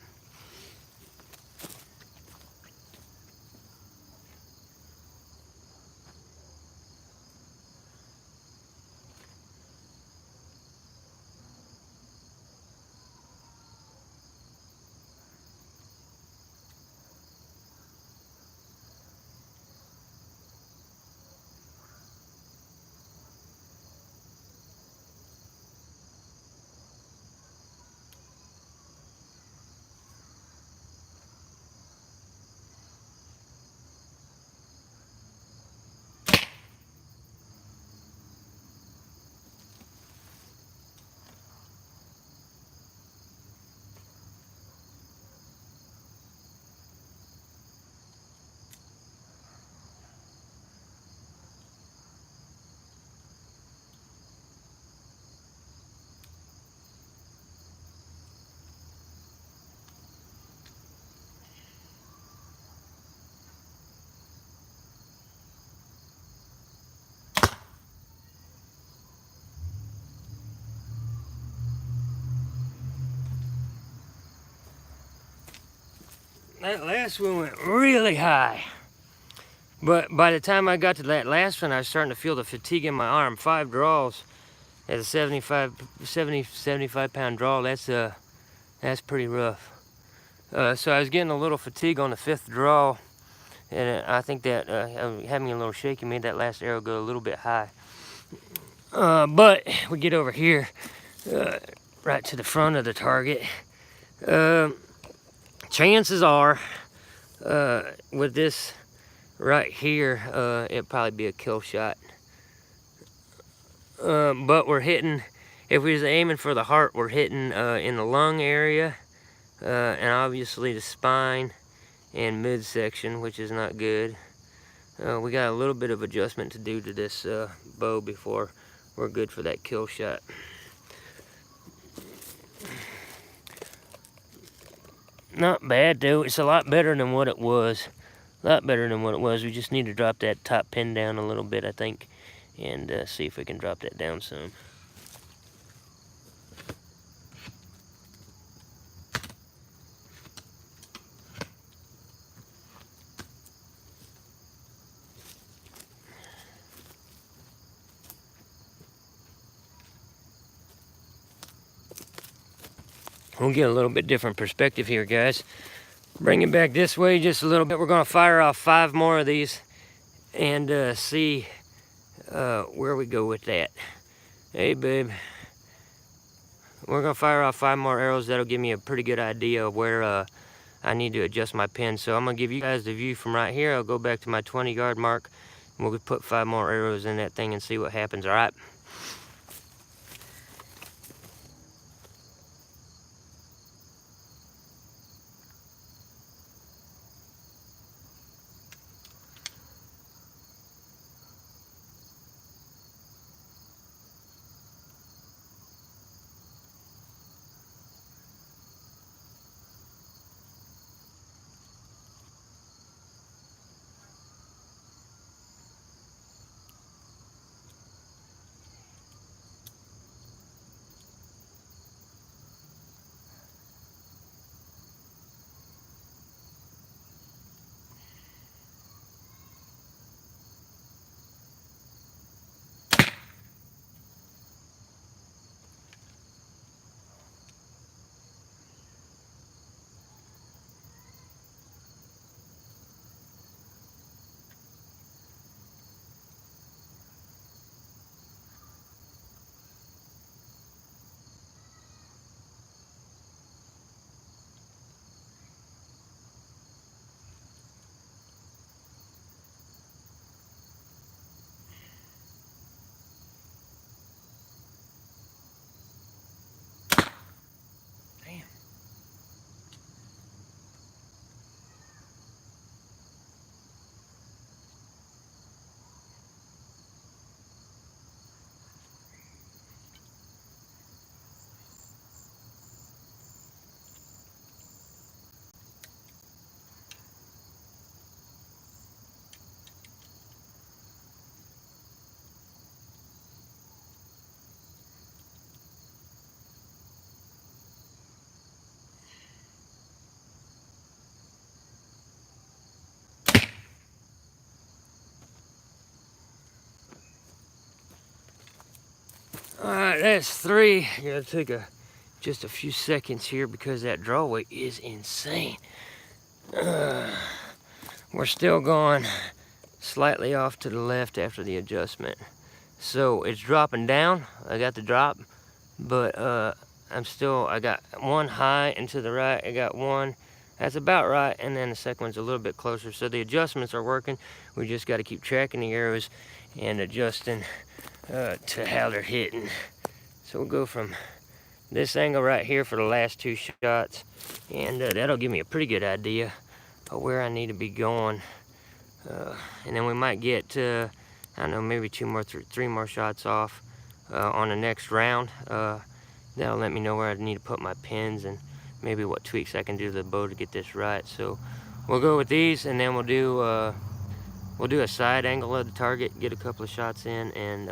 That last one went really high. But by the time I got to that last one, I was starting to feel the fatigue in my arm. 5 draws at a 75 pound draw, that's pretty rough. So I was getting a little fatigue on the 5th draw, and I think that had me a little shaky, made that last arrow go a little bit high. But we get over here, right to the front of the target. Chances are, with this right here, it'd probably be a kill shot. But we're hitting, if we was aiming for the heart, we're hitting in the lung area, and obviously the spine and midsection, which is not good. We got a little bit of adjustment to do to this bow before we're good for that kill shot. Not bad though, it's a lot better than what it was. A lot better than what it was. We just need to drop that top pin down a little bit, I think, and see if we can drop that down some. We'll get a little bit different perspective here, guys. Bring it back this way just a little bit. We're going to fire off 5 more of these and see where we go with that. Hey, babe. We're going to fire off 5 more arrows. That'll give me a pretty good idea of where I need to adjust my pin. So I'm going to give you guys the view from right here. I'll go back to my 20-yard mark, and we'll put 5 more arrows in that thing and see what happens, all right? Alright, that's 3. I gotta take just a few seconds here because that draw weight is insane. We're still going slightly off to the left after the adjustment. So it's dropping down. I got the drop, but I got one high and to the right. I got one. That's about right, and then the second one's a little bit closer. So the adjustments are working. We just got to keep tracking the arrows and adjusting to how they're hitting. So we'll go from this angle right here for the last 2 shots, and that'll give me a pretty good idea of where I need to be going. And then we might get, I don't know, maybe 2 more, 3 more shots off on the next round. That'll let me know where I need to put my pins and maybe what tweaks I can do to the bow to get this right. So we'll go with these, and then we'll do a side angle of the target, get a couple of shots in, and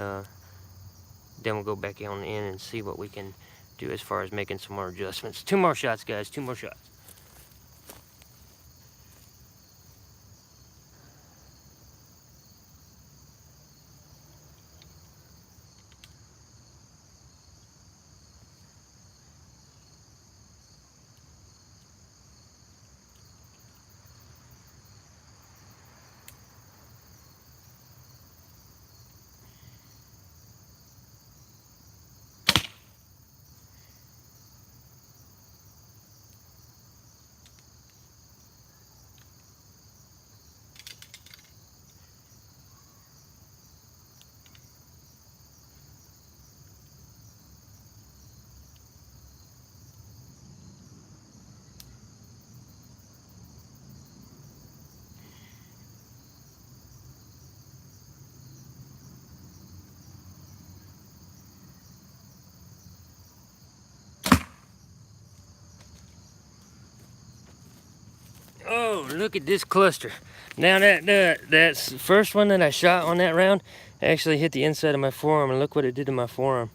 then we'll go back on in and see what we can do as far as making some more adjustments. 2 more shots, guys, 2 more shots. Oh, look at this cluster. Now that's the first one that I shot on that round actually hit the inside of my forearm, and look what it did to my forearm.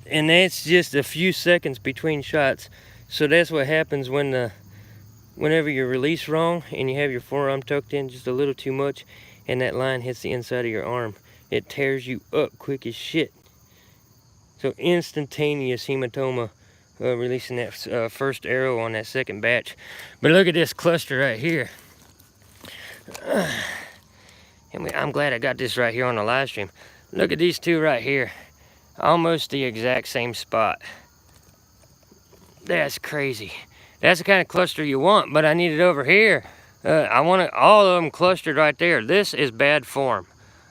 And that's just a few seconds between shots. So that's what happens whenever you release wrong and you have your forearm tucked in just a little too much and that line hits the inside of your arm. It tears you up quick as shit. So instantaneous hematoma releasing that first arrow on that second batch. But look at this cluster right here. I'm glad I got this right here on the live stream. Look at these 2 right here. Almost the exact same spot. That's crazy. That's the kind of cluster you want, but I need it over here. I want all of them clustered right there. This is bad form.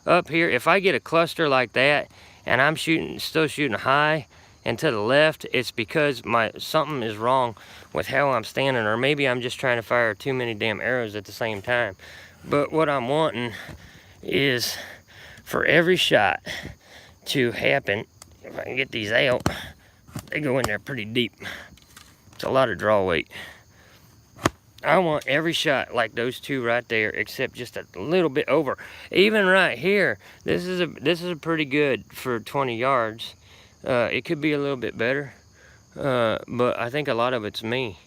Up here, if I get a cluster like that, and I'm still shooting high and to the left, it's because something is wrong with how I'm standing, or maybe I'm just trying to fire too many damn arrows at the same time. But what I'm wanting is for every shot to happen, if I can get these out, they go in there pretty deep. It's a lot of draw weight. I want every shot like those 2 right there, except just a little bit over. Even right here, this is a pretty good for 20 yards. It could be a little bit better, but I think a lot of it's me.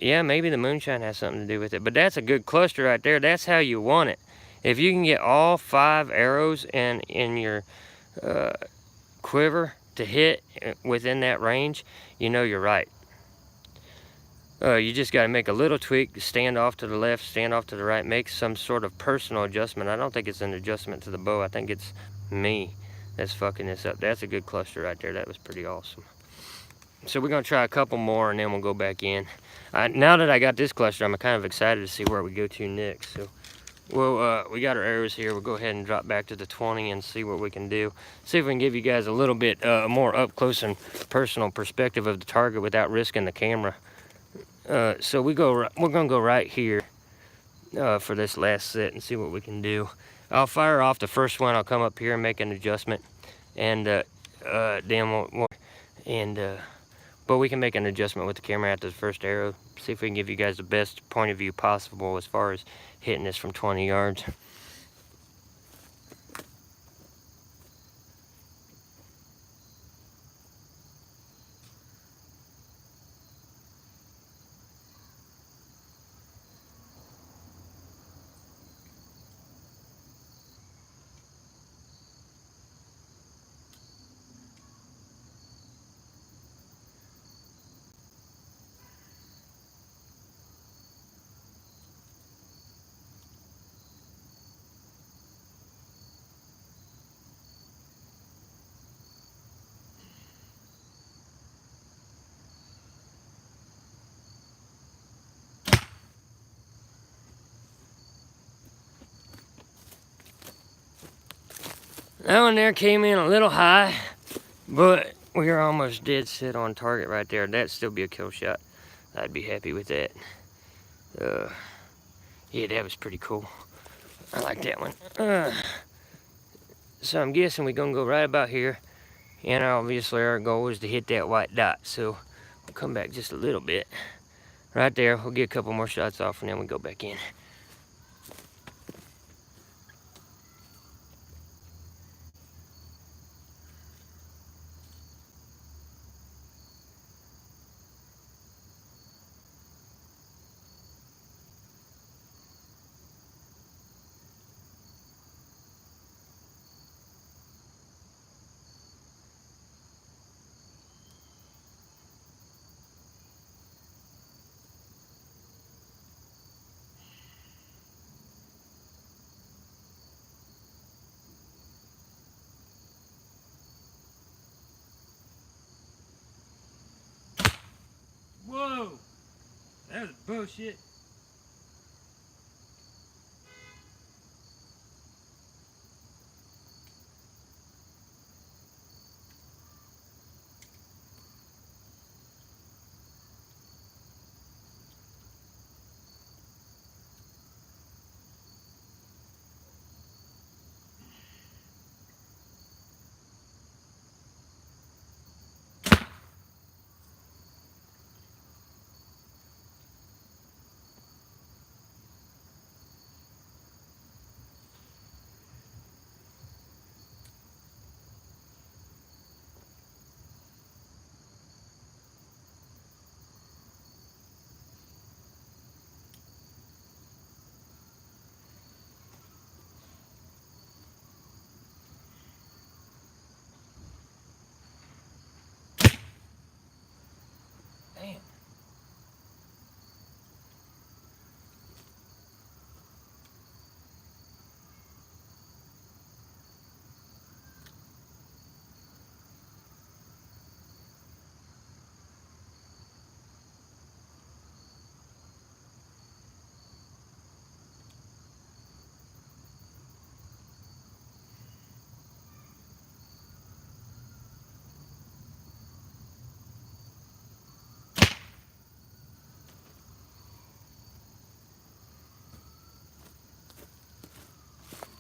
Yeah, maybe the moonshine has something to do with it, but that's a good cluster right there. That's how you want it. If you can get all 5 arrows in your quiver to hit within that range, you know you're right. You just got to make a little tweak, stand off to the left, stand off to the right, make some sort of personal adjustment. I don't think it's an adjustment to the bow. I think it's me that's fucking this up. That's a good cluster right there. That was pretty awesome. So we're going to try a couple more, and then we'll go back in. Now that I got this cluster, I'm kind of excited to see where we go to next. So we got our arrows here. We'll go ahead and drop back to the 20 and see what we can do. See if we can give you guys a little bit more up close and personal perspective of the target without risking the camera. So we're gonna go right here for this last set and see what we can do. I'll fire off the first one. I'll come up here and make an adjustment, and but we can make an adjustment with the camera after the first arrow. See if we can give you guys the best point of view possible as far as hitting this from 20 yards. That one there came in a little high, but we are almost dead set on target right there. That'd still be a kill shot. I'd be happy with that. Yeah, that was pretty cool. I like that one. So I'm guessing we're gonna go right about here. And obviously our goal is to hit that white dot. So we'll come back just a little bit. Right there, we'll get a couple more shots off and then we go back in. Whoa! That was bullshit. Damn.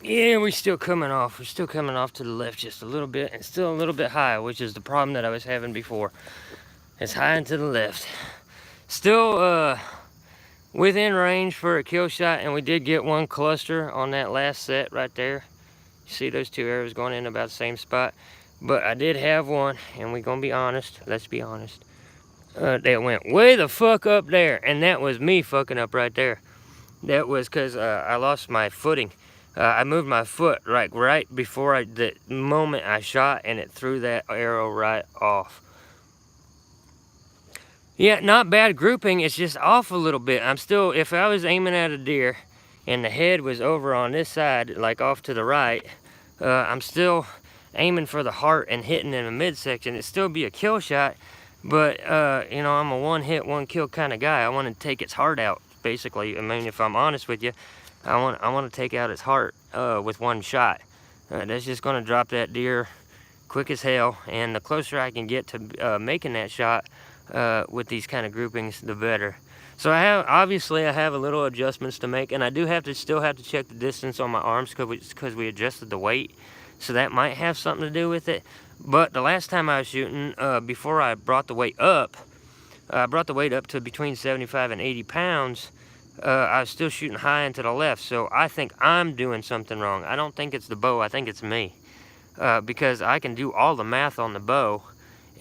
Yeah, we're still coming off. We're still coming off to the left just a little bit and still a little bit high, which is the problem that I was having before. It's high and to the left. Still within range for a kill shot, and we did get one cluster on that last set right there. You see those two arrows going in about the same spot. But I did have one, and we're gonna be honest. Let's be honest. That went way the fuck up there, and that was me fucking up right there. That was because I lost my footing. I moved my foot right before the moment I shot, and it threw that arrow right off. Yeah, not bad grouping. It's just off a little bit. I'm still, if I was aiming at a deer and the head was over on this side, like off to the right, I'm still aiming for the heart and hitting in the midsection. It'd still be a kill shot, but you know, I'm a one hit, one kill kind of guy. I want to take its heart out, basically. I mean, if I'm honest with you, I want to take out its heart with one shot. That's just going to drop that deer quick as hell, and the closer I can get to making that shot with these kind of groupings, the better. So obviously I have a little adjustments to make, and I do still have to check the distance on my arms because we adjusted the weight, so that might have something to do with it. But the last time I was shooting, before I brought the weight up, to between 75 and 80 pounds. I was still shooting high and to the left, so I think I'm doing something wrong. I don't think it's the bow, I think it's me. Because I can do all the math on the bow,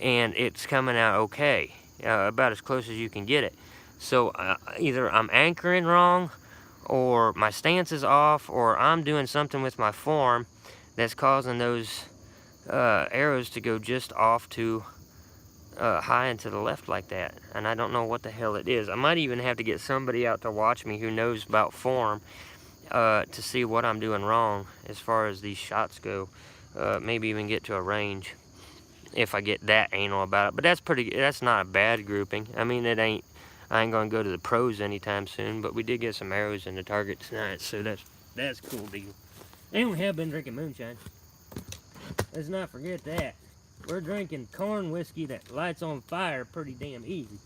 and it's coming out okay, about as close as you can get it. So either I'm anchoring wrong, or my stance is off, or I'm doing something with my form that's causing those arrows to go just off to high and to the left like that, and I don't know what the hell it is. I might even have to get somebody out to watch me who knows about form to see what I'm doing wrong as far as these shots go. Maybe even get to a range if I get that anal about it. But that's not a bad grouping. I mean, I ain't gonna go to the pros anytime soon, but we did get some arrows in the target tonight, so that's cool deal. And we have been drinking moonshine. Let's not forget that. We're drinking corn whiskey that lights on fire pretty damn easy.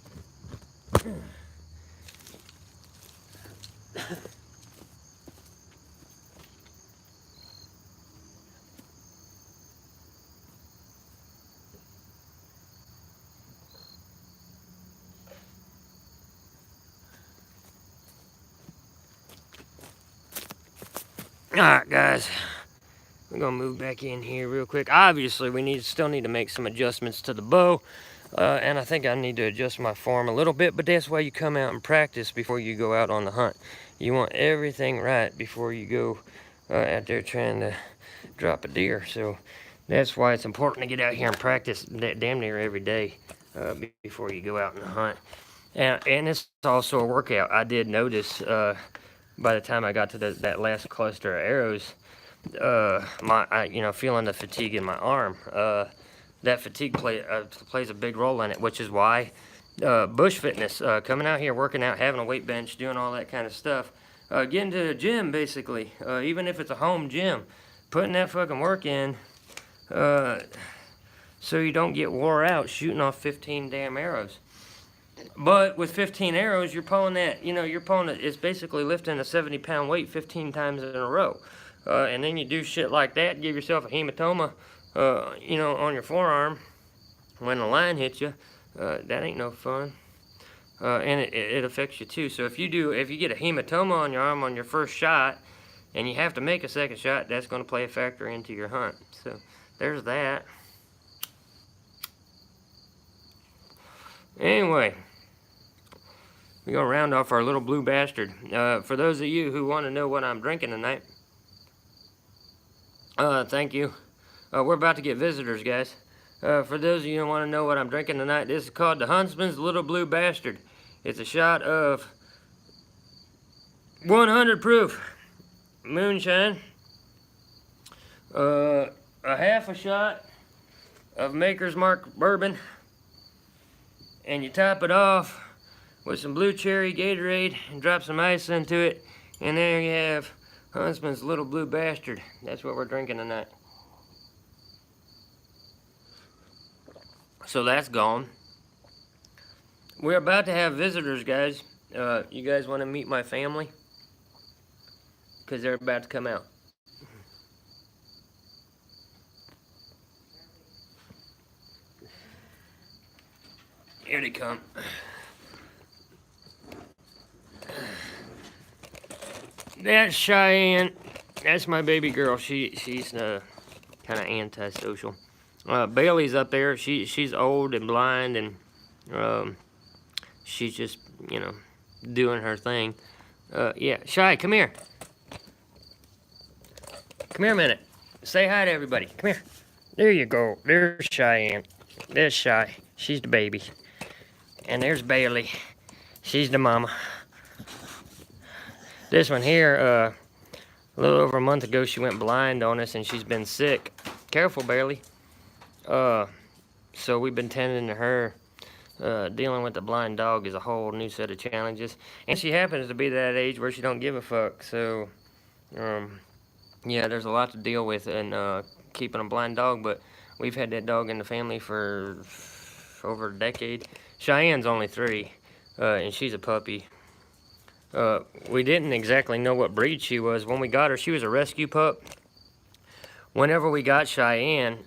Alright, guys. We're gonna move back in here real quick. Obviously, we still need to make some adjustments to the bow. And I think I need to adjust my form a little bit, but that's why you come out and practice before you go out on the hunt. You want everything right before you go out there trying to drop a deer. So that's why it's important to get out here and practice damn near every day before you go out and hunt. And it's also a workout. I did notice by the time I got to that last cluster of arrows, feeling the fatigue in my arm. That fatigue plays a big role in it, which is why bush fitness, coming out here, working out, having a weight bench, doing all that kind of stuff, getting to the gym basically, even if it's a home gym, putting that fucking work in, so you don't get wore out shooting off 15 damn arrows. But with 15 arrows, you're pulling it's basically lifting a 70-pound weight 15 times in a row. And then you do shit like that, give yourself a hematoma, on your forearm when the line hits you. That ain't no fun. And it affects you too. So if you get a hematoma on your arm on your first shot, and you have to make a second shot, that's going to play a factor into your hunt. So there's that. Anyway, we're going to round off our little blue bastard. For those of you who want to know what I'm drinking tonight, thank you. We're about to get visitors, guys. For those of you who want to know what I'm drinking tonight, this is called the Huntsman's Little Blue Bastard. It's a shot of 100 proof Moonshine, a half a shot of Maker's Mark bourbon, and you top it off with some blue cherry Gatorade and drop some ice into it, and there you have Huntsman's Little Blue Bastard. That's what we're drinking tonight. So that's gone. We're about to have visitors, guys. You guys want to meet my family? Because they're about to come out. Here they come. That's Cheyenne. That's my baby girl. She's kind of antisocial. Bailey's up there. She's old and blind, and she's just doing her thing. Yeah, Shy, come here. Come here a minute. Say hi to everybody. Come here. There you go. There's Cheyenne. There's Shy. She's the baby. And there's Bailey. She's the mama. This one here, a little over a month ago, she went blind on us, and she's been sick. Careful, Bailey. So we've been tending to her. Dealing with the blind dog is a whole new set of challenges. And she happens to be that age where she don't give a fuck. So, yeah, there's a lot to deal with in keeping a blind dog, but we've had that dog in the family for over a decade. Cheyenne's only 3, and she's a puppy. We didn't exactly know what breed she was. When we got her, she was a rescue pup. Whenever we got Cheyenne,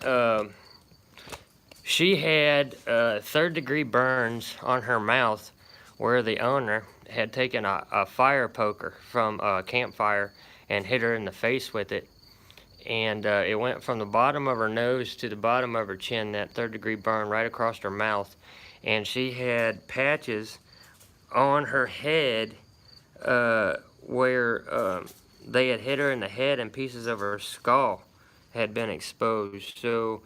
she had 3rd-degree burns on her mouth where the owner had taken a fire poker from a campfire and hit her in the face with it. And it went from the bottom of her nose to the bottom of her chin, that 3rd-degree burn right across her mouth. And she had patches on her head where they had hit her in the head, and pieces of her skull had been exposed. So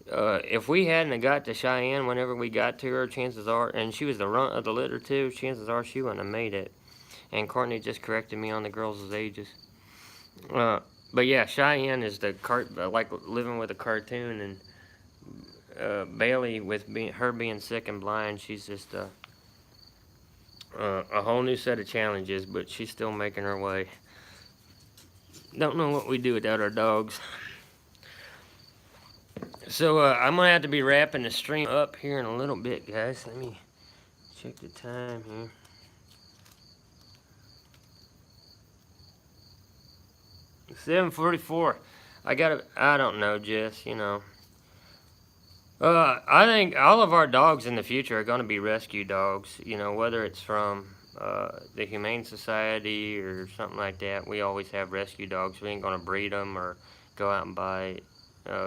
if we hadn't got to Cheyenne whenever we got to her, chances are, and she was the runt of the litter too, chances are she wouldn't have made it. And Courtney just corrected me on the girls' ages. But yeah, Cheyenne is the like living with a cartoon, and Bailey, with her being sick and blind, she's just a whole new set of challenges, but she's still making her way. Don't know what we do without our dogs. So I'm gonna have to be wrapping the stream up here in a little bit, guys. Let me check the time here. It's 7:44. I don't know, Jess, you know. I think all of our dogs in the future are going to be rescue dogs, you know, whether it's from the Humane Society or something like that. We always have rescue dogs. We ain't going to breed them or go out and buy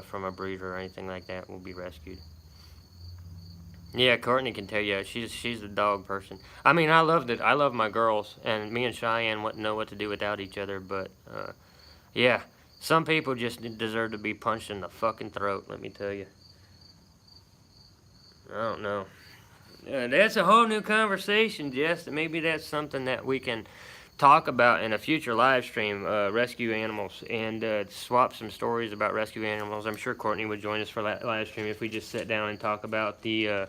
from a breeder or anything like that. We'll be rescued. Yeah, Courtney can tell you she's the dog person. I mean, I love my girls, and me and Cheyenne wouldn't know what to do without each other. But yeah, some people just deserve to be punched in the fucking throat. Let me tell you. I don't know. That's a whole new conversation, Jess. Maybe that's something that we can talk about in a future live stream, rescue animals, and swap some stories about rescue animals. I'm sure Courtney would join us for live stream if we just sit down and talk about the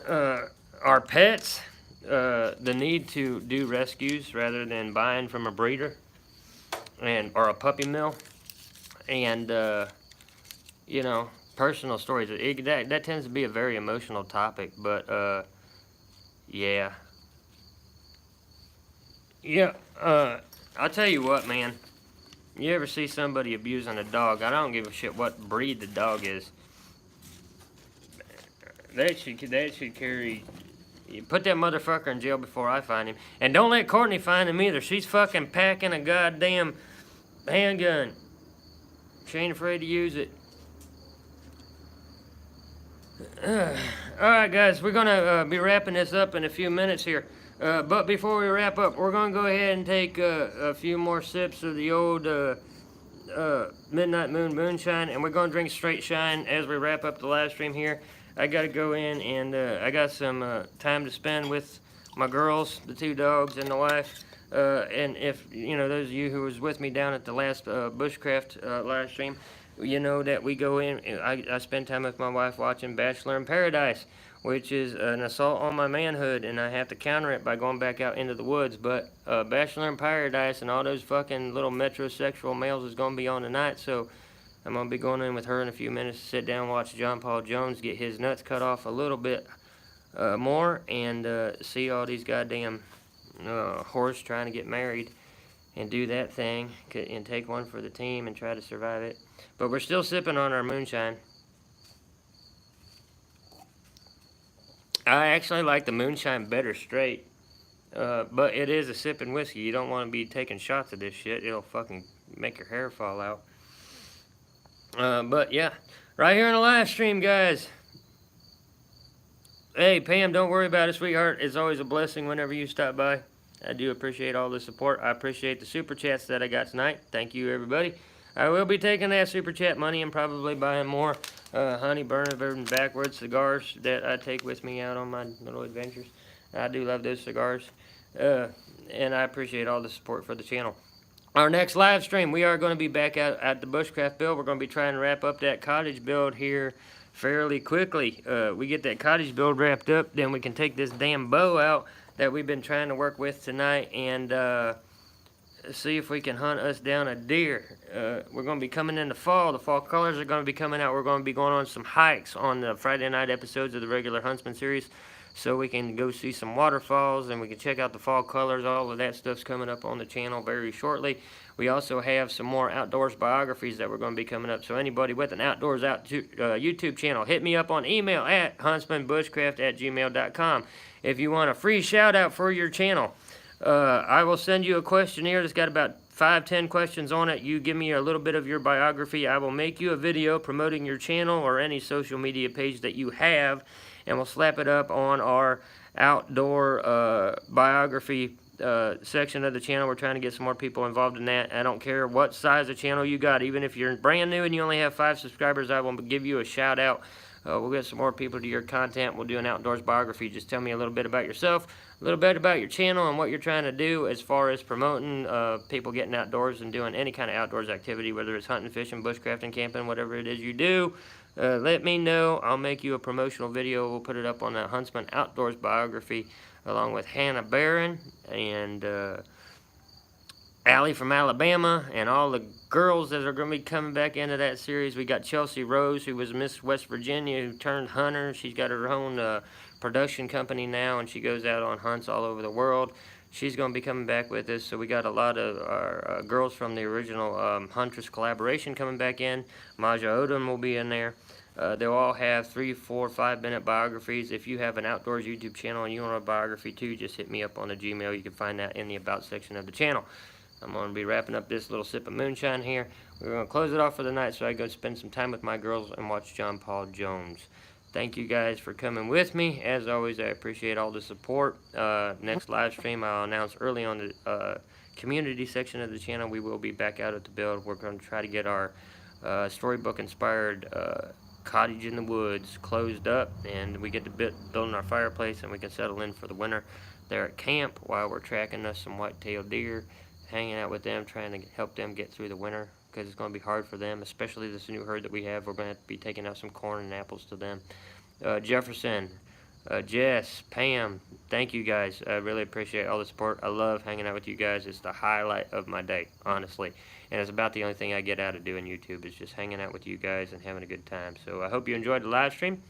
our pets, the need to do rescues rather than buying from a breeder or a puppy mill, and you know, personal stories. That tends to be a very emotional topic, but yeah. Yeah, I'll tell you what, man. You ever see somebody abusing a dog? I don't give a shit what breed the dog is. That should carry. You put that motherfucker in jail before I find him, and don't let Courtney find him either. She's fucking packing a goddamn handgun. She ain't afraid to use it. Alright, guys, we're gonna be wrapping this up in a few minutes here. But before we wrap up, we're gonna go ahead and take a few more sips of the old Midnight Moonshine, and we're gonna drink straight shine as we wrap up the live stream here. I gotta go in and I got some time to spend with my girls, the two dogs, and the wife. And if you know those of you who was with me down at the last Bushcraft live stream, you know that we go in. I spend time with my wife watching Bachelor in Paradise, which is an assault on my manhood, and I have to counter it by going back out into the woods. But Bachelor in Paradise and all those fucking little metrosexual males is gonna be on tonight, so I'm gonna be going in with her in a few minutes to sit down and watch John Paul Jones get his nuts cut off a little bit more, and see all these goddamn whores trying to get married and do that thing and take one for the team and try to survive it. But we're still sipping on our moonshine. I actually like the moonshine better straight, but it is a sipping whiskey. You don't want to be taking shots of this shit. It'll fucking make your hair fall out. But yeah, right here on the live stream, guys. Hey, Pam, don't worry about it, sweetheart. It's always a blessing whenever you stop by. I do appreciate all the support. I appreciate the super chats that I got tonight. Thank you, everybody. I will be taking that super chat money and probably buying more honey burning backwards cigars that I take with me out on my little adventures. I do love those cigars. And I appreciate all the support for the channel. Our next live stream, we are going to be back out at the Bushcraft build. We're going to be trying to wrap up that cottage build here fairly quickly. We get that cottage build wrapped up, then we can take this damn bow out that we've been trying to work with tonight and see if we can hunt us down a deer. We're going to be coming in the fall. The fall colors are going to be coming out. We're going to be going on some hikes on the Friday night episodes of the regular Huntsman series, so we can go see some waterfalls and we can check out the fall colors. All of that stuff's coming up on the channel very shortly. We also have some more outdoors biographies that we're going to be coming up. So anybody with an outdoors YouTube channel, hit me up on email at huntsmanbushcraft@gmail.com. If you want a free shout out for your channel, I will send you a questionnaire that's got about 5-10 questions on it. You give me a little bit of your biography. I will make you a video promoting your channel or any social media page that you have, and we'll slap it up on our outdoor biography section of the channel. We're trying to get some more people involved in that. I don't care what size of channel you got. Even if you're brand new and you only have 5 subscribers, I will give you a shout out. We'll get some more people to your content. We'll do an outdoors biography. Just tell me a little bit about yourself, a little bit about your channel and what you're trying to do as far as promoting people getting outdoors and doing any kind of outdoors activity, whether it's hunting, fishing, bushcrafting, camping, whatever it is you do. Let me know. I'll make you a promotional video. We'll put it up on the Huntsman Outdoors biography along with Hannah Barron and Allie from Alabama, and all the girls that are going to be coming back into that series. We got Chelsea Rose, who was Miss West Virginia, who turned hunter. She's got her own production company now, and she goes out on hunts all over the world. She's going to be coming back with us. So we got a lot of our girls from the original Huntress collaboration coming back in. Maja Odom will be in there. They'll all have 3, 4, 5-minute biographies. If you have an outdoors YouTube channel and you want a biography too, just hit me up on the Gmail. You can find that in the About section of the channel. I'm going to be wrapping up this little sip of moonshine here. We're going to close it off for the night so I go spend some time with my girls and watch John Paul Jones. Thank you guys for coming with me. As always, I appreciate all the support. Next live stream I'll announce early on the community section of the channel. We will be back out at the build. We're going to try to get our storybook-inspired cottage in the woods closed up, and we get to building our fireplace, and we can settle in for the winter there at camp while we're tracking us some white-tailed deer, hanging out with them, trying to help them get through the winter, because it's going to be hard for them, especially this new herd that we have. We're going to have to be taking out some corn and apples to them. Jefferson, Jess, Pam, thank you guys. I really appreciate all the support. I love hanging out with you guys. It's the highlight of my day, honestly. And it's about the only thing I get out of doing YouTube is just hanging out with you guys and having a good time. So I hope you enjoyed the live stream.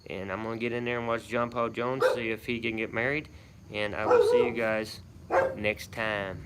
And I'm going to get in there and watch John Paul Jones, see if he can get married. And I will see you guys next time.